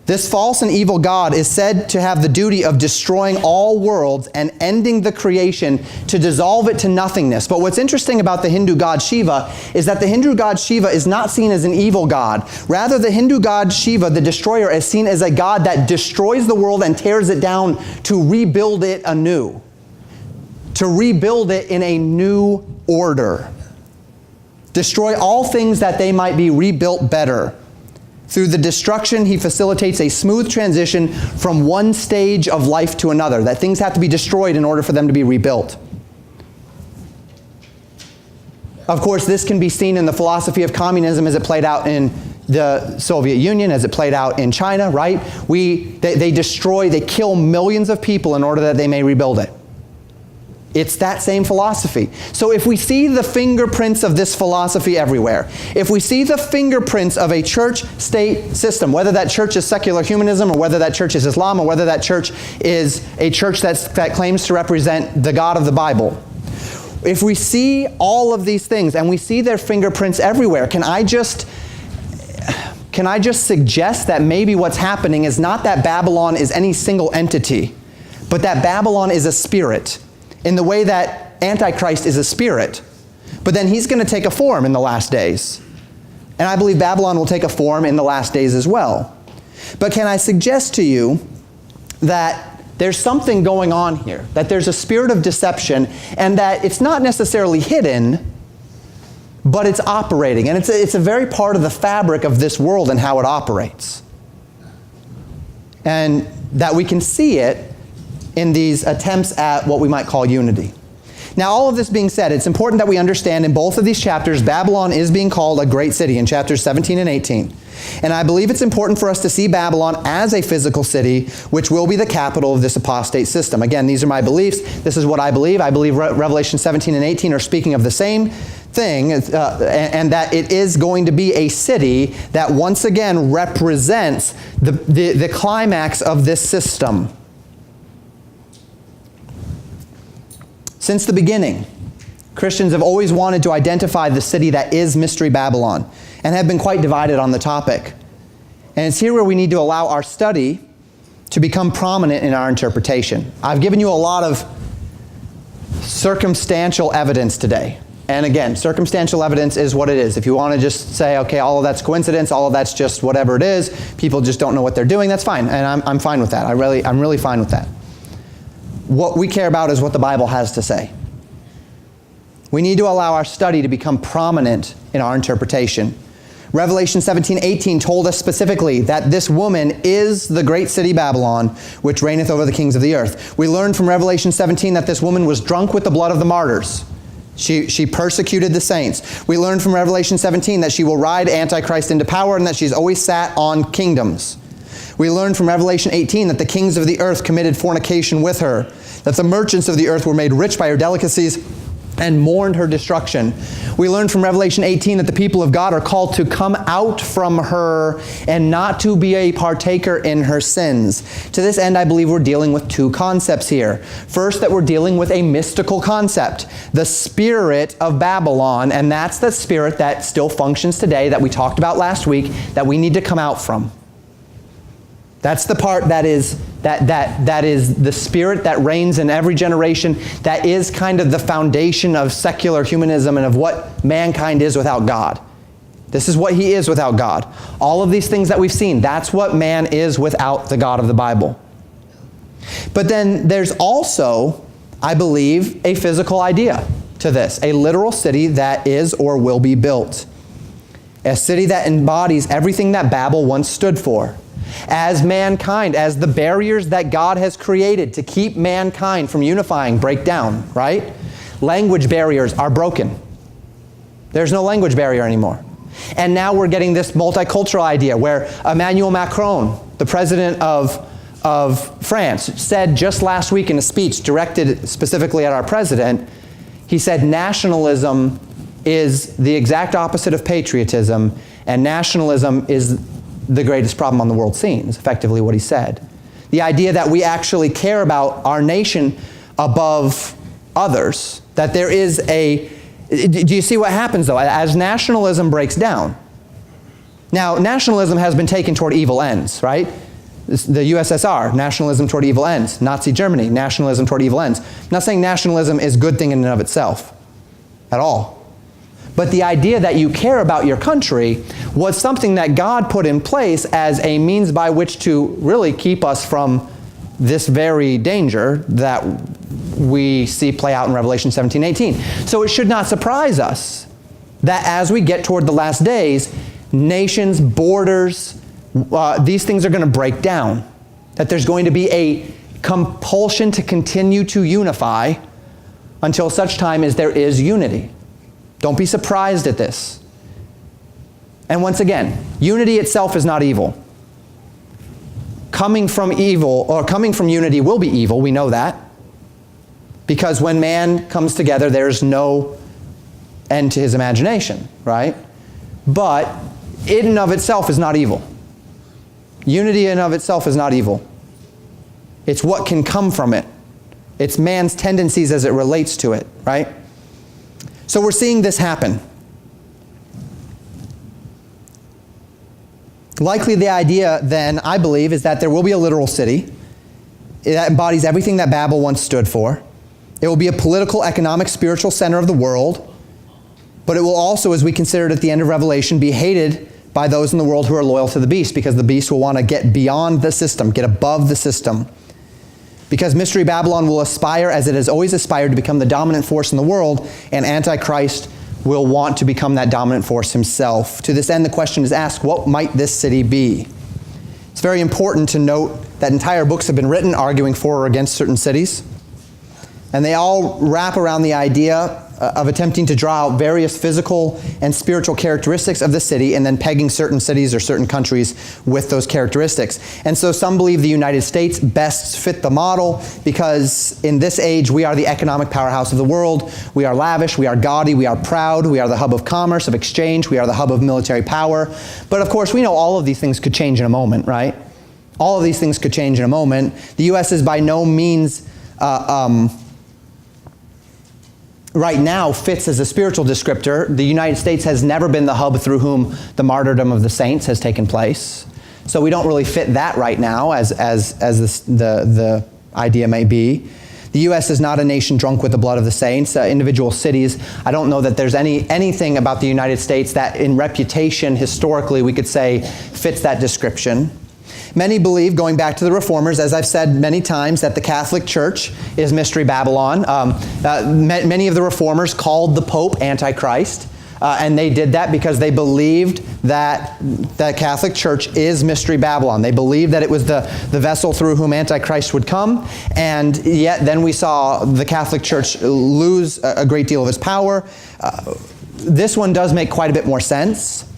This false and evil god is said to have the duty of destroying all worlds and ending the creation to dissolve it to nothingness. But what's interesting about the Hindu god Shiva is that the Hindu god Shiva is not seen as an evil god. Rather, the Hindu god Shiva, the destroyer, is seen as a god that destroys the world and tears it down to rebuild it anew. To rebuild it in a new order. Destroy all things that they might be rebuilt better. Through the destruction, he facilitates a smooth transition from one stage of life to another, that things have to be destroyed in order for them to be rebuilt. Of course, this can be seen in the philosophy of communism as it played out in the Soviet Union, as it played out in China, right? They kill millions of people in order that they may rebuild it. It's that same philosophy. So if we see the fingerprints of this philosophy everywhere, if we see the fingerprints of a church-state system, whether that church is secular humanism or whether that church is Islam or whether that church is a church that claims to represent the God of the Bible, if we see all of these things and we see their fingerprints everywhere, can I just suggest that maybe what's happening is not that Babylon is any single entity, but that Babylon is a spirit, in the way that Antichrist is a spirit. But then he's going to take a form in the last days. And I believe Babylon will take a form in the last days as well. But can I suggest to you that there's something going on here, that there's a spirit of deception, and that it's not necessarily hidden, but it's operating. And it's a very part of the fabric of this world and how it operates. And that we can see it in these attempts at what we might call unity. Now, all of this being said, it's important that we understand in both of these chapters, Babylon is being called a great city in chapters 17 and 18. And I believe it's important for us to see Babylon as a physical city, which will be the capital of this apostate system. Again, these are my beliefs. This is what I believe. I believe Revelation 17 and 18 are speaking of the same thing, and that it is going to be a city that once again represents the climax of this system. Since the beginning, Christians have always wanted to identify the city that is Mystery Babylon and have been quite divided on the topic. And it's here where we need to allow our study to become prominent in our interpretation. I've given you a lot of circumstantial evidence today. And again, circumstantial evidence is what it is. If you want to just say, okay, all of that's coincidence, all of that's just whatever it is, people just don't know what they're doing, that's fine. And I'm fine with that. I'm really fine with that. What we care about is what the Bible has to say. We need to allow our study to become prominent in our interpretation. Revelation 17:18 told us specifically that this woman is the great city Babylon, which reigneth over the kings of the earth. We learned from Revelation 17 that this woman was drunk with the blood of the martyrs. She persecuted the saints. We learned from Revelation 17 that she will ride Antichrist into power and that she's always sat on kingdoms. We learned from Revelation 18 that the kings of the earth committed fornication with her, that the merchants of the earth were made rich by her delicacies and mourned her destruction. We learned from Revelation 18 that the people of God are called to come out from her and not to be a partaker in her sins. To this end, I believe we're dealing with two concepts here. First, that we're dealing with a mystical concept, the spirit of Babylon, and that's the spirit that still functions today that we talked about last week that we need to come out from. That's the part that is the spirit that reigns in every generation, that is kind of the foundation of secular humanism and of what mankind is without God. This is what he is without God. All of these things that we've seen, that's what man is without the God of the Bible. But then there's also, I believe, a physical idea to this, a literal city that is or will be built. A city that embodies everything that Babel once stood for. As mankind, as the barriers that God has created to keep mankind from unifying break down, right? Language barriers are broken. There's no language barrier anymore. And now we're getting this multicultural idea where Emmanuel Macron, the president of France, said just last week in a speech directed specifically at our president, he said nationalism is the exact opposite of patriotism, and nationalism is the greatest problem on the world scene, is effectively what he said. The idea that we actually care about our nation above others, that there is a... Do you see what happens though? As nationalism breaks down. Now, nationalism has been taken toward evil ends, right? The USSR, nationalism toward evil ends. Nazi Germany, nationalism toward evil ends. I'm not saying nationalism is a good thing in and of itself, at all. But the idea that you care about your country was something that God put in place as a means by which to really keep us from this very danger that we see play out in Revelation 17:18. So it should not surprise us that as we get toward the last days, nations, borders, these things are going to break down. That there's going to be a compulsion to continue to unify until such time as there is unity. Don't be surprised at this. And once again, unity itself is not evil. Coming from evil, or coming from unity will be evil, we know that. Because when man comes together, there's no end to his imagination, right? But in and of itself is not evil. Unity in and of itself is not evil. It's what can come from it. It's man's tendencies as it relates to it, right? So we're seeing this happen. Likely the idea then, I believe, is that there will be a literal city that embodies everything that Babel once stood for. It will be a political, economic, spiritual center of the world. But it will also, as we considered at the end of Revelation, be hated by those in the world who are loyal to the beast, because the beast will want to get beyond the system, get above the system. Because Mystery Babylon will aspire, as it has always aspired, to become the dominant force in the world, and Antichrist will want to become that dominant force himself. To this end, the question is asked, what might this city be? It's very important to note that entire books have been written arguing for or against certain cities. And they all wrap around the idea of attempting to draw out various physical and spiritual characteristics of the city and then pegging certain cities or certain countries with those characteristics. And so some believe the United States best fit the model because in this age we are the economic powerhouse of the world. We are lavish, we are gaudy, we are proud, we are the hub of commerce, of exchange, we are the hub of military power. But of course we know all of these things could change in a moment, right? All of these things could change in a moment. The U.S. is by no means right now fits as a spiritual descriptor. The United States has never been the hub through whom the martyrdom of the saints has taken place. So we don't really fit that right now as the idea may be. The U.S. is not a nation drunk with the blood of the saints. Individual cities, I don't know that there's anything about the United States that in reputation, historically, we could say fits that description. Many believe, going back to the Reformers, as I've said many times, that the Catholic Church is Mystery Babylon. Many of the Reformers called the Pope Antichrist, and they did that because they believed that the Catholic Church is Mystery Babylon. They believed that it was the vessel through whom Antichrist would come, and yet then we saw the Catholic Church lose a great deal of its power. This one does make quite a bit more sense.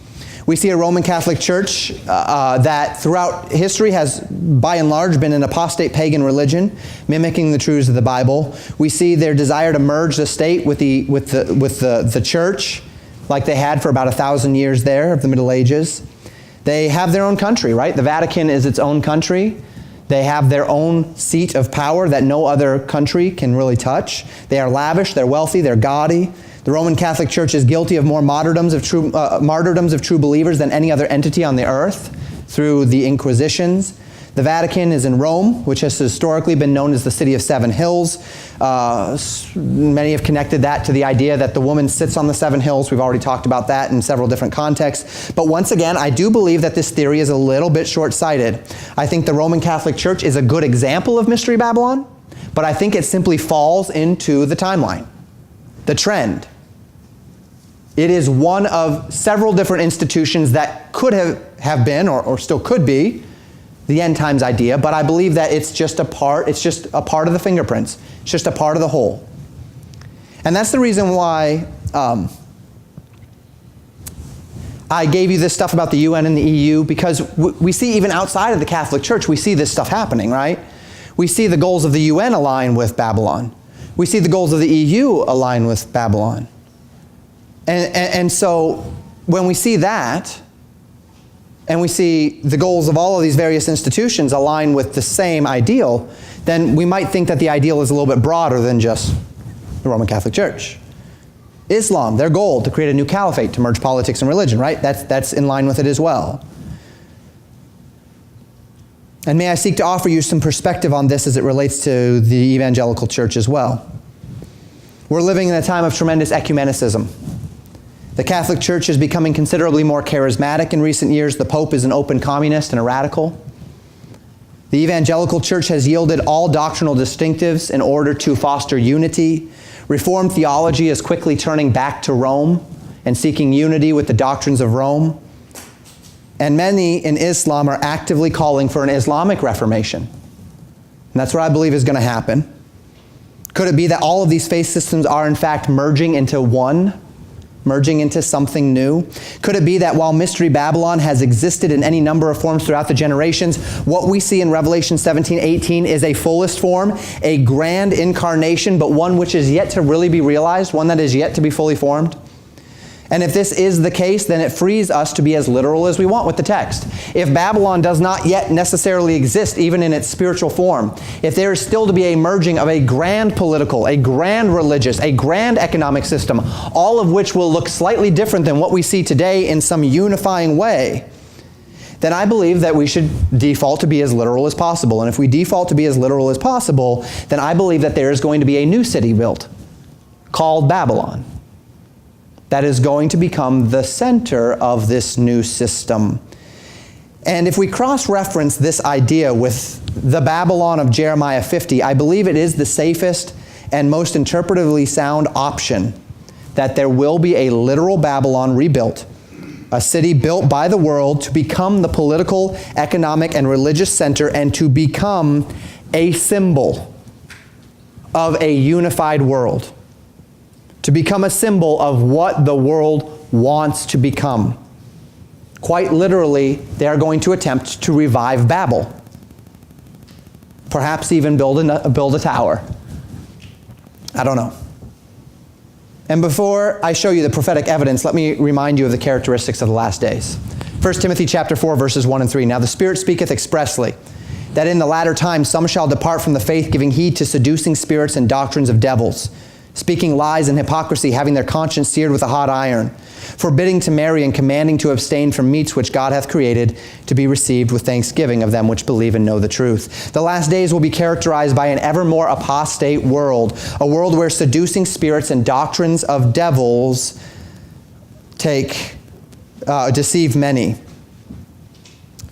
We see a Roman Catholic Church that throughout history has, by and large, been an apostate pagan religion, mimicking the truths of the Bible. We see their desire to merge the state with the church, like they had for about 1,000 years there of the Middle Ages. They have their own country, right? The Vatican is its own country. They have their own seat of power that no other country can really touch. They are lavish, they're wealthy, they're gaudy. The Roman Catholic Church is guilty of more martyrdoms of true believers than any other entity on the earth through the Inquisitions. The Vatican is in Rome, which has historically been known as the City of Seven Hills. Many have connected that to the idea that the woman sits on the seven hills. We've already talked about that in several different contexts. But once again, I do believe that this theory is a little bit short-sighted. I think the Roman Catholic Church is a good example of Mystery Babylon, but I think it simply falls into the timeline, the trend. It is one of several different institutions that could have been, or still could be, the end times idea, but I believe that it's just a part of the fingerprints. It's just a part of the whole. And that's the reason why I gave you this stuff about the UN and the EU, because we see even outside of the Catholic Church, we see this stuff happening, right? We see the goals of the UN align with Babylon. We see the goals of the EU align with Babylon. And so when we see that, and we see the goals of all of these various institutions align with the same ideal, then we might think that the ideal is a little bit broader than just the Roman Catholic Church. Islam, their goal to create a new caliphate, to merge politics and religion, right? That's in line with it as well. And may I seek to offer you some perspective on this as it relates to the evangelical church as well. We're living in a time of tremendous ecumenicism. The Catholic Church is becoming considerably more charismatic in recent years. The Pope is an open communist and a radical. The evangelical church has yielded all doctrinal distinctives in order to foster unity. Reformed theology is quickly turning back to Rome and seeking unity with the doctrines of Rome. And many in Islam are actively calling for an Islamic Reformation. And that's what I believe is going to happen. Could it be that all of these faith systems are in fact merging into one? Merging into something new? Could it be that while Mystery Babylon has existed in any number of forms throughout the generations, what we see in Revelation 17:18 is a fullest form, a grand incarnation, but one which is yet to really be realized, one that is yet to be fully formed? And if this is the case, then it frees us to be as literal as we want with the text. If Babylon does not yet necessarily exist, even in its spiritual form, if there is still to be a merging of a grand political, a grand religious, a grand economic system, all of which will look slightly different than what we see today in some unifying way, then I believe that we should default to be as literal as possible. And if we default to be as literal as possible, then I believe that there is going to be a new city built called Babylon, that is going to become the center of this new system. And if we cross-reference this idea with the Babylon of Jeremiah 50, I believe it is the safest and most interpretively sound option that there will be a literal Babylon rebuilt, a city built by the world to become the political, economic, and religious center and to become a symbol of a unified world, to become a symbol of what the world wants to become. Quite literally, they are going to attempt to revive Babel. Perhaps even build a tower. I don't know. And before I show you the prophetic evidence, let me remind you of the characteristics of the last days. 1 Timothy chapter 4, verses 1 and 3. Now the Spirit speaketh expressly, that in the latter time some shall depart from the faith, giving heed to seducing spirits and doctrines of devils, speaking lies and hypocrisy, having their conscience seared with a hot iron, forbidding to marry and commanding to abstain from meats which God hath created, to be received with thanksgiving of them which believe and know the truth. The last days will be characterized by an ever more apostate world, a world where seducing spirits and doctrines of devils deceive many,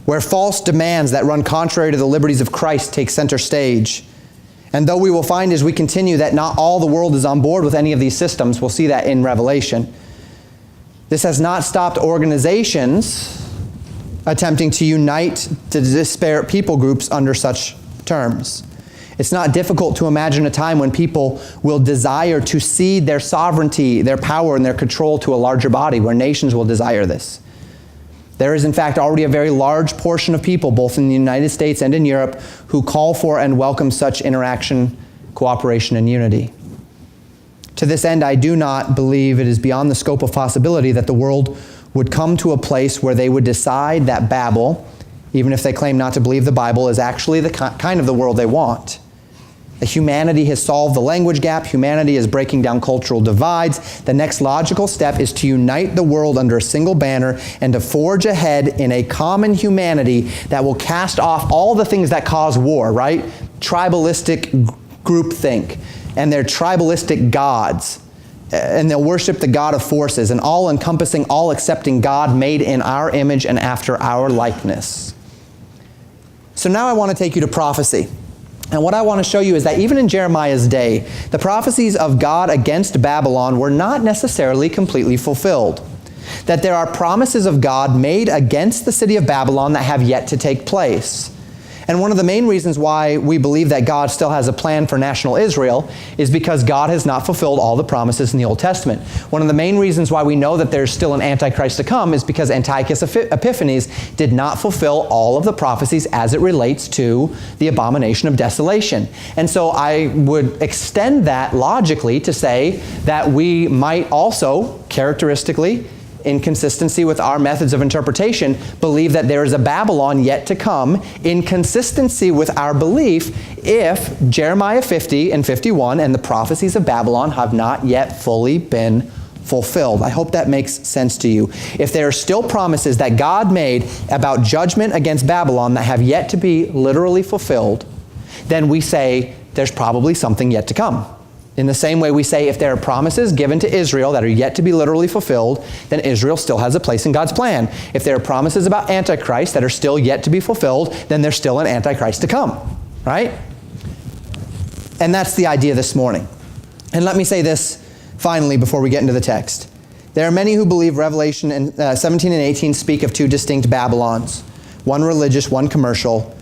where false demands that run contrary to the liberties of Christ take center stage. And though we will find as we continue that not all the world is on board with any of these systems, we'll see that in Revelation, this has not stopped organizations attempting to unite to disparate people groups under such terms. It's not difficult to imagine a time when people will desire to cede their sovereignty, their power, and their control to a larger body, where nations will desire this. There is, in fact, already a very large portion of people, both in the United States and in Europe, who call for and welcome such interaction, cooperation, and unity. To this end, I do not believe it is beyond the scope of possibility that the world would come to a place where they would decide that Babel, even if they claim not to believe the Bible, is actually the kind of the world they want. That humanity has solved the language gap. Humanity is breaking down cultural divides. The next logical step is to unite the world under a single banner and to forge ahead in a common humanity that will cast off all the things that cause war, right? Tribalistic groupthink and their tribalistic gods. And they'll worship the God of forces, an all-encompassing, all-accepting God made in our image and after our likeness. So now I want to take you to prophecy. And what I want to show you is that even in Jeremiah's day, the prophecies of God against Babylon were not necessarily completely fulfilled. That there are promises of God made against the city of Babylon that have yet to take place. And one of the main reasons why we believe that God still has a plan for national Israel is because God has not fulfilled all the promises in the Old Testament. One of the main reasons why we know that there's still an Antichrist to come is because Antiochus Epiphanes did not fulfill all of the prophecies as it relates to the abomination of desolation. And so I would extend that logically to say that we might also, characteristically, in consistency with our methods of interpretation, believe that there is a Babylon yet to come, in consistency with our belief, if Jeremiah 50 and 51 and the prophecies of Babylon have not yet fully been fulfilled. I hope that makes sense to you. If there are still promises that God made about judgment against Babylon that have yet to be literally fulfilled, then we say there's probably something yet to come. In the same way we say if there are promises given to Israel that are yet to be literally fulfilled, then Israel still has a place in God's plan. If there are promises about Antichrist that are still yet to be fulfilled, then there's still an Antichrist to come, right? And that's the idea this morning. And let me say this finally before we get into the text. There are many who believe Revelation 17 and 18 speak of two distinct Babylons, one religious, one commercial.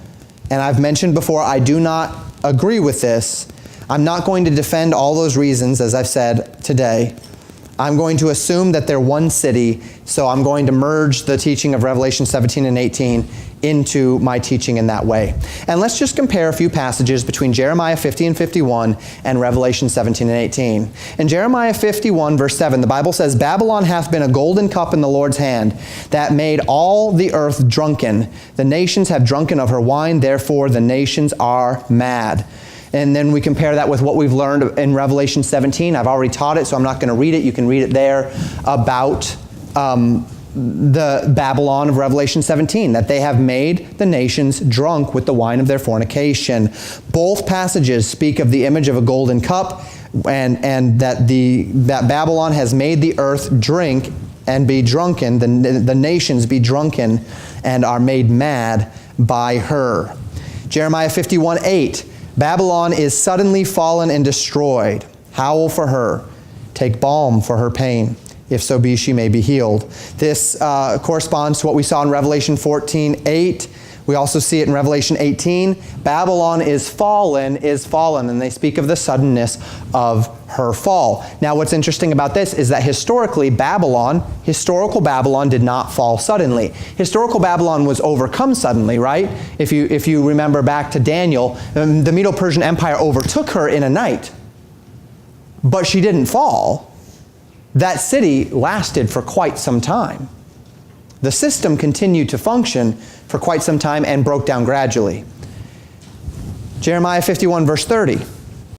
And I've mentioned before, I do not agree with this. I'm not going to defend all those reasons, as I've said today. I'm going to assume that they're one city, so I'm going to merge the teaching of Revelation 17 and 18 into my teaching in that way. And let's just compare a few passages between Jeremiah 50 and 51 and Revelation 17 and 18. In Jeremiah 51, verse 7, the Bible says, Babylon hath been a golden cup in the Lord's hand, that made all the earth drunken. The nations have drunken of her wine, therefore the nations are mad. And then we compare that with what we've learned in Revelation 17. I've already taught it, so I'm not going to read it. You can read it there about the Babylon of Revelation 17, that they have made the nations drunk with the wine of their fornication. Both passages speak of the image of a golden cup and that Babylon has made the earth drink and be drunken, the nations be drunken and are made mad by her. Jeremiah 51:8. Babylon is suddenly fallen and destroyed. Howl for her. Take balm for her pain. If so be she may be healed. This corresponds to what we saw in Revelation 14:8. We also see it in Revelation 18. Babylon is fallen, and they speak of the suddenness of her fall. Now what's interesting about this is that historical Babylon did not fall suddenly. Historical Babylon was overcome suddenly, right? If you remember back to Daniel, the Medo-Persian Empire overtook her in a night. But she didn't fall. That city lasted for quite some time. The system continued to function for quite some time and broke down gradually. Jeremiah 51 verse 30.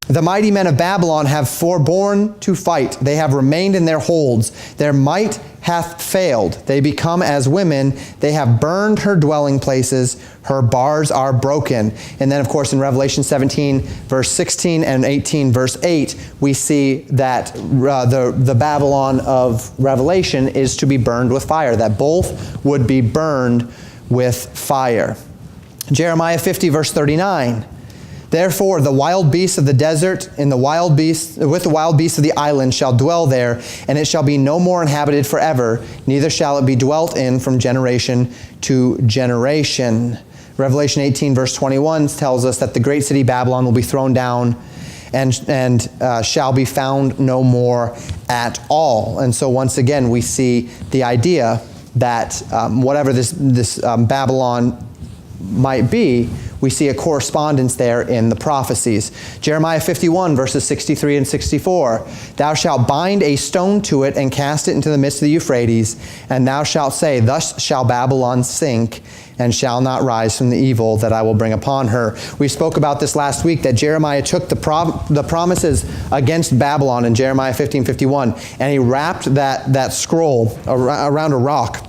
The mighty men of Babylon have forborne to fight. They have remained in their holds. Their might hath failed. They become as women. They have burned her dwelling places. Her bars are broken. And then, of course, in Revelation 17, verse 16 and 18, verse 8, we see that the Babylon of Revelation is to be burned with fire, that both would be burned with fire. Jeremiah 50, verse 39. Therefore, the wild beasts of the desert with the wild beasts of the island shall dwell there, and it shall be no more inhabited forever, neither shall it be dwelt in from generation to generation. Revelation 18 verse 21 tells us that the great city Babylon will be thrown down and shall be found no more at all. And so once again we see the idea that whatever this Babylon might be, we see a correspondence there in the prophecies. Jeremiah 51 verses 63 and 64. Thou shalt bind a stone to it and cast it into the midst of the Euphrates, and thou shalt say, Thus shall Babylon sink, and shall not rise from the evil that I will bring upon her. We spoke about this last week, that Jeremiah took the promises against Babylon in Jeremiah 15:51, and he wrapped that scroll around a rock.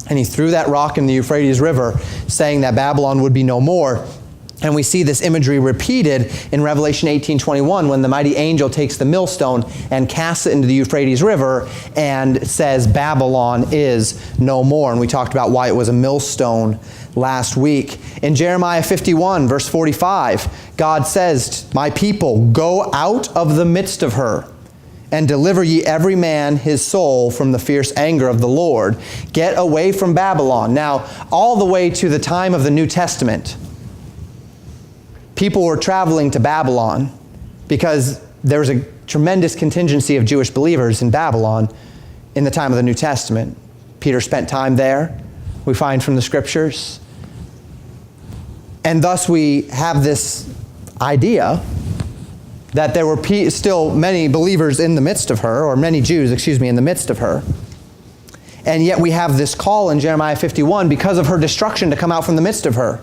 And he threw that rock in the Euphrates River, saying that Babylon would be no more. And we see this imagery repeated in Revelation 18:21 when the mighty angel takes the millstone and casts it into the Euphrates River and says Babylon is no more. And we talked about why it was a millstone last week. In Jeremiah 51 verse 45, God says, My people, go out of the midst of her, and deliver ye every man his soul from the fierce anger of the Lord. Get away from Babylon. Now, all the way to the time of the New Testament, people were traveling to Babylon because there was a tremendous contingency of Jewish believers in Babylon in the time of the New Testament. Peter spent time there, we find from the scriptures. And thus we have this idea that there were still many believers in the midst of her, or many Jews, in the midst of her. And yet we have this call in Jeremiah 51 because of her destruction to come out from the midst of her.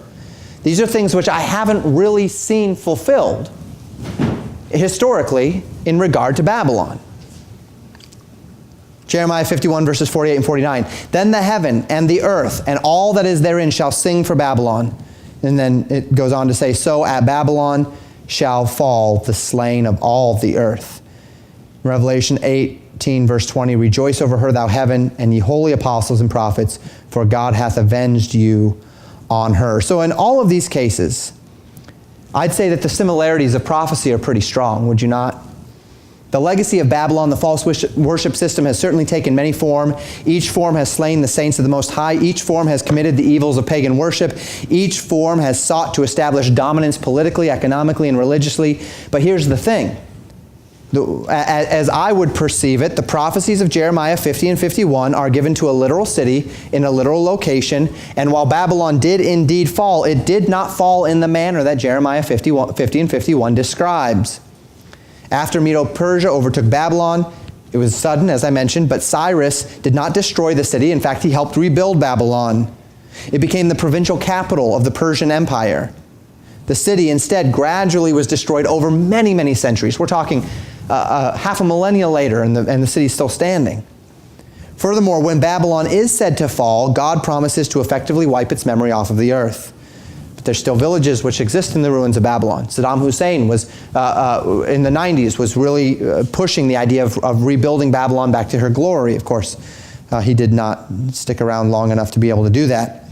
These are things which I haven't really seen fulfilled historically in regard to Babylon. Jeremiah 51 verses 48 and 49. Then the heaven and the earth and all that is therein shall sing for Babylon. And then it goes on to say, So at Babylon shall fall the slain of all the earth. Revelation 18 verse 20, Rejoice over her, thou heaven, and ye holy apostles and prophets, for God hath avenged you on her. So in all of these cases, I'd say that the similarities of prophecy are pretty strong, would you not? The legacy of Babylon, the false worship system, has certainly taken many forms. Each form has slain the saints of the Most High. Each form has committed the evils of pagan worship. Each form has sought to establish dominance politically, economically, and religiously. But here's the thing. As I would perceive it, the prophecies of Jeremiah 50 and 51 are given to a literal city in a literal location. And while Babylon did indeed fall, it did not fall in the manner that Jeremiah 50 and 51 describes. After Medo-Persia overtook Babylon, it was sudden, as I mentioned, but Cyrus did not destroy the city. In fact, he helped rebuild Babylon. It became the provincial capital of the Persian Empire. The city instead gradually was destroyed over many, many centuries. We're talking half a millennia later, and the city's still standing. Furthermore, when Babylon is said to fall, God promises to effectively wipe its memory off of the earth. There's still villages which exist in the ruins of Babylon. Saddam Hussein was, in the 90s, was really pushing the idea of rebuilding Babylon back to her glory. Of course, he did not stick around long enough to be able to do that.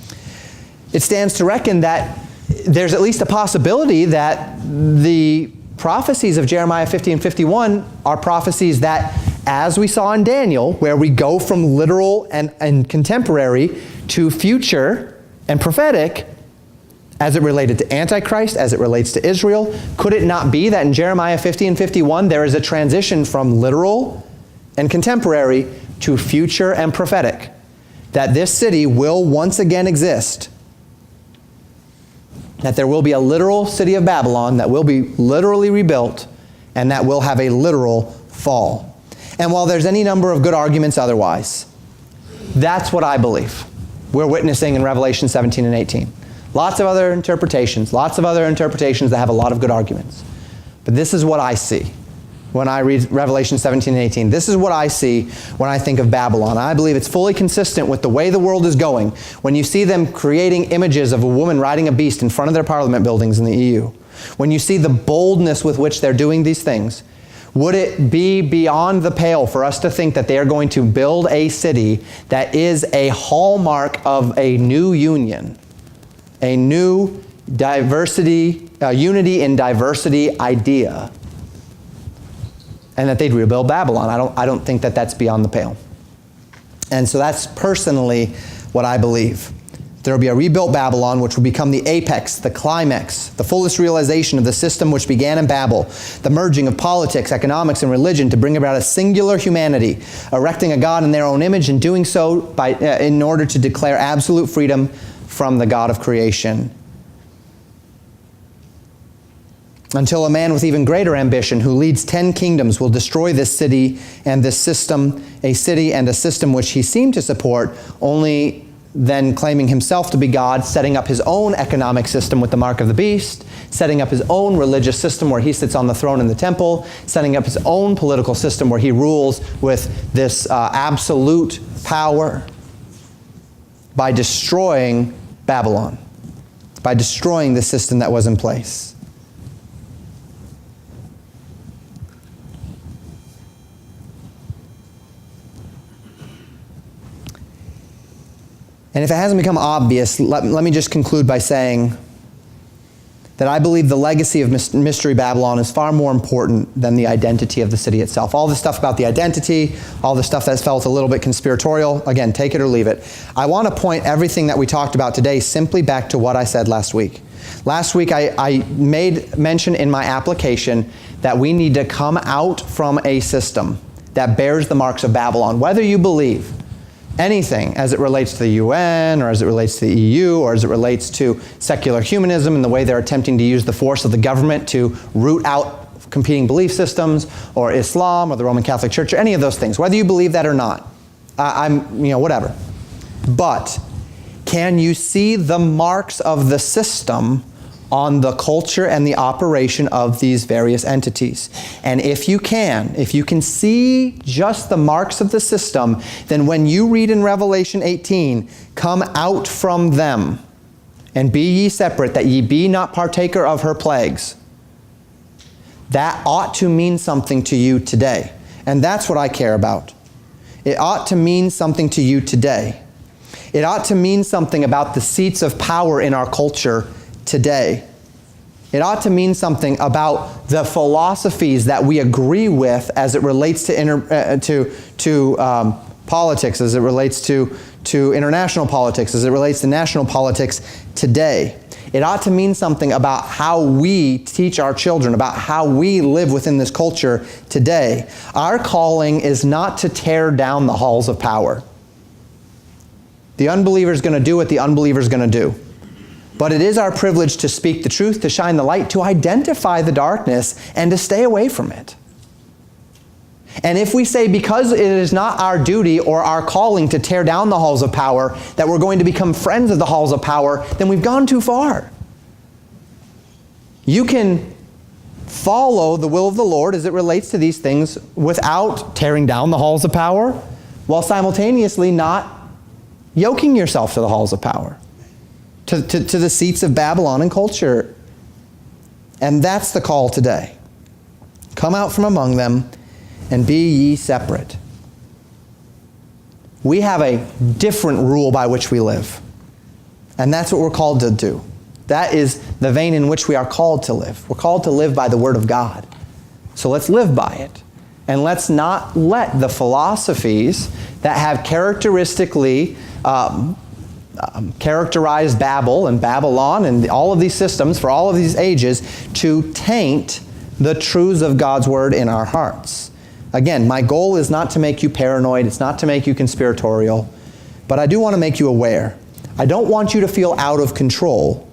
It stands to reckon that there's at least a possibility that the prophecies of Jeremiah 50 and 51 are prophecies that, as we saw in Daniel, where we go from literal and contemporary to future and prophetic, as it related to Antichrist, as it relates to Israel. Could it not be that in Jeremiah 50 and 51 there is a transition from literal and contemporary to future and prophetic? That this city will once again exist. That there will be a literal city of Babylon that will be literally rebuilt, and that will have a literal fall. And while there's any number of good arguments otherwise, that's what I believe we're witnessing in Revelation 17 and 18. Lots of other interpretations that have a lot of good arguments. But this is what I see when I read Revelation 17 and 18. This is what I see when I think of Babylon. I believe it's fully consistent with the way the world is going when you see them creating images of a woman riding a beast in front of their parliament buildings in the EU. When you see the boldness with which they're doing these things, would it be beyond the pale for us to think that they are going to build a city that is a hallmark of a new union, a new diversity, unity in diversity idea, and that they'd rebuild Babylon? I don't think that that's beyond the pale. And so that's personally what I believe. There will be a rebuilt Babylon, which will become the apex, the climax, the fullest realization of the system which began in Babel, the merging of politics, economics, and religion to bring about a singular humanity, erecting a God in their own image, and doing so in order to declare absolute freedom from the God of creation. Until a man with even greater ambition who leads 10 kingdoms will destroy this city and this system, a city and a system which he seemed to support, only then claiming himself to be God, setting up his own economic system with the mark of the beast, setting up his own religious system where he sits on the throne in the temple, setting up his own political system where he rules with this absolute power by destroying Babylon, by destroying the system that was in place. And if it hasn't become obvious, let me just conclude by saying that I believe the legacy of Mystery Babylon is far more important than the identity of the city itself. All the stuff about the identity, all the stuff that's felt a little bit conspiratorial, again, take it or leave it. I want to point everything that we talked about today simply back to what I said last week. Last week I made mention in my application that we need to come out from a system that bears the marks of Babylon, whether you believe anything as it relates to the UN or as it relates to the EU or as it relates to secular humanism and the way they're attempting to use the force of the government to root out competing belief systems, or Islam or the Roman Catholic Church, or any of those things, whether you believe that or not. Whatever. But can you see the marks of the system on the culture and the operation of these various entities? And if you can see just the marks of the system, then when you read in Revelation 18, come out from them and be ye separate, that ye be not partaker of her plagues, that ought to mean something to you today. And that's what I care about. It ought to mean something to you today. It ought to mean something about the seats of power in our culture today. It ought to mean something about the philosophies that we agree with as it relates to politics, as it relates to international politics, as it relates to national politics today. It ought to mean something about how we teach our children, about how we live within this culture today. Our calling is not to tear down the halls of power. The unbeliever is going to do what the unbeliever is going to do. But it is our privilege to speak the truth, to shine the light, to identify the darkness, and to stay away from it. And if we say because it is not our duty or our calling to tear down the halls of power, that we're going to become friends of the halls of power, then we've gone too far. You can follow the will of the Lord as it relates to these things without tearing down the halls of power, while simultaneously not yoking yourself to the halls of power, to the seats of Babylon and culture. And that's the call today. Come out from among them and be ye separate. We have a different rule by which we live. And that's what we're called to do. That is the vein in which we are called to live. We're called to live by the Word of God. So let's live by it. And let's not let the philosophies that have characteristically characterized Babel and Babylon and all of these systems for all of these ages to taint the truths of God's Word in our hearts. Again, my goal is not to make you paranoid. It's not to make you conspiratorial. But I do want to make you aware. I don't want you to feel out of control.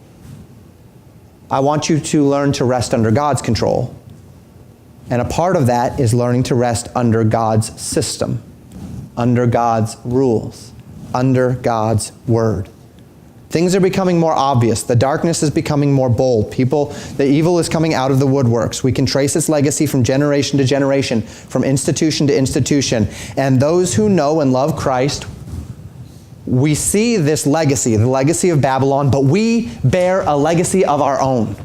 I want you to learn to rest under God's control. And a part of that is learning to rest under God's system, under God's rules, under God's Word. Things are becoming more obvious. The darkness is becoming more bold. The evil is coming out of the woodworks. We can trace its legacy from generation to generation, from institution to institution. And those who know and love Christ, we see this legacy, the legacy of Babylon, but we bear a legacy of our own.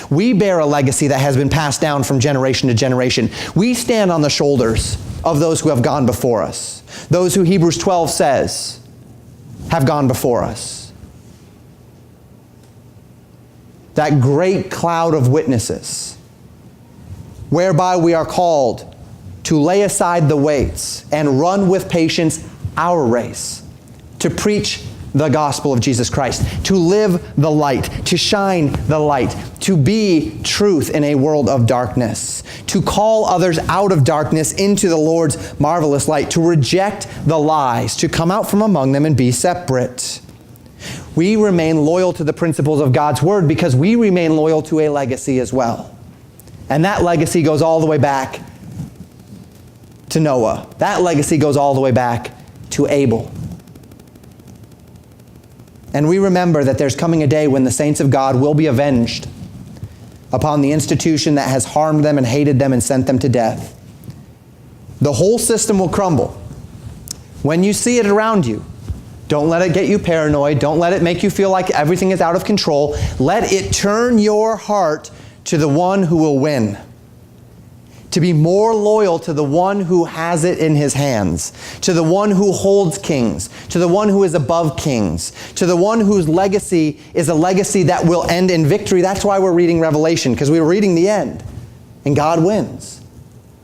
We bear a legacy that has been passed down from generation to generation. We stand on the shoulders of those who have gone before us. Those who Hebrews 12 says have gone before us. That great cloud of witnesses, whereby we are called to lay aside the weights and run with patience our race, to preach the gospel of Jesus Christ, to live the light, to shine the light, to be truth in a world of darkness, to call others out of darkness into the Lord's marvelous light, to reject the lies, to come out from among them and be separate. We remain loyal to the principles of God's Word because we remain loyal to a legacy as well. And that legacy goes all the way back to Noah. That legacy goes all the way back to Abel. And we remember that there's coming a day when the saints of God will be avenged upon the institution that has harmed them and hated them and sent them to death. The whole system will crumble. When you see it around you, don't let it get you paranoid. Don't let it make you feel like everything is out of control. Let it turn your heart to the one who will win. To be more loyal to the one who has it in his hands, to the one who holds kings, to the one who is above kings, to the one whose legacy is a legacy that will end in victory. That's why we're reading Revelation, because we're reading the end, and God wins.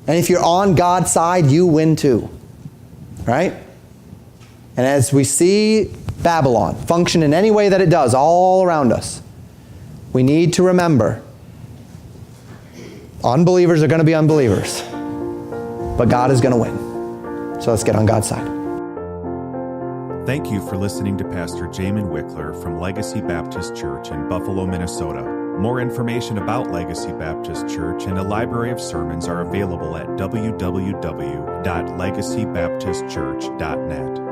And if you're on God's side, you win too, right? And as we see Babylon function in any way that it does all around us, we need to remember unbelievers are going to be unbelievers, but God is going to win. So let's get on God's side. Thank you for listening to Pastor Jamen Wikler from Legacy Baptist Church in Buffalo, Minnesota. More information about Legacy Baptist Church and a library of sermons are available at www.legacybaptistchurch.net.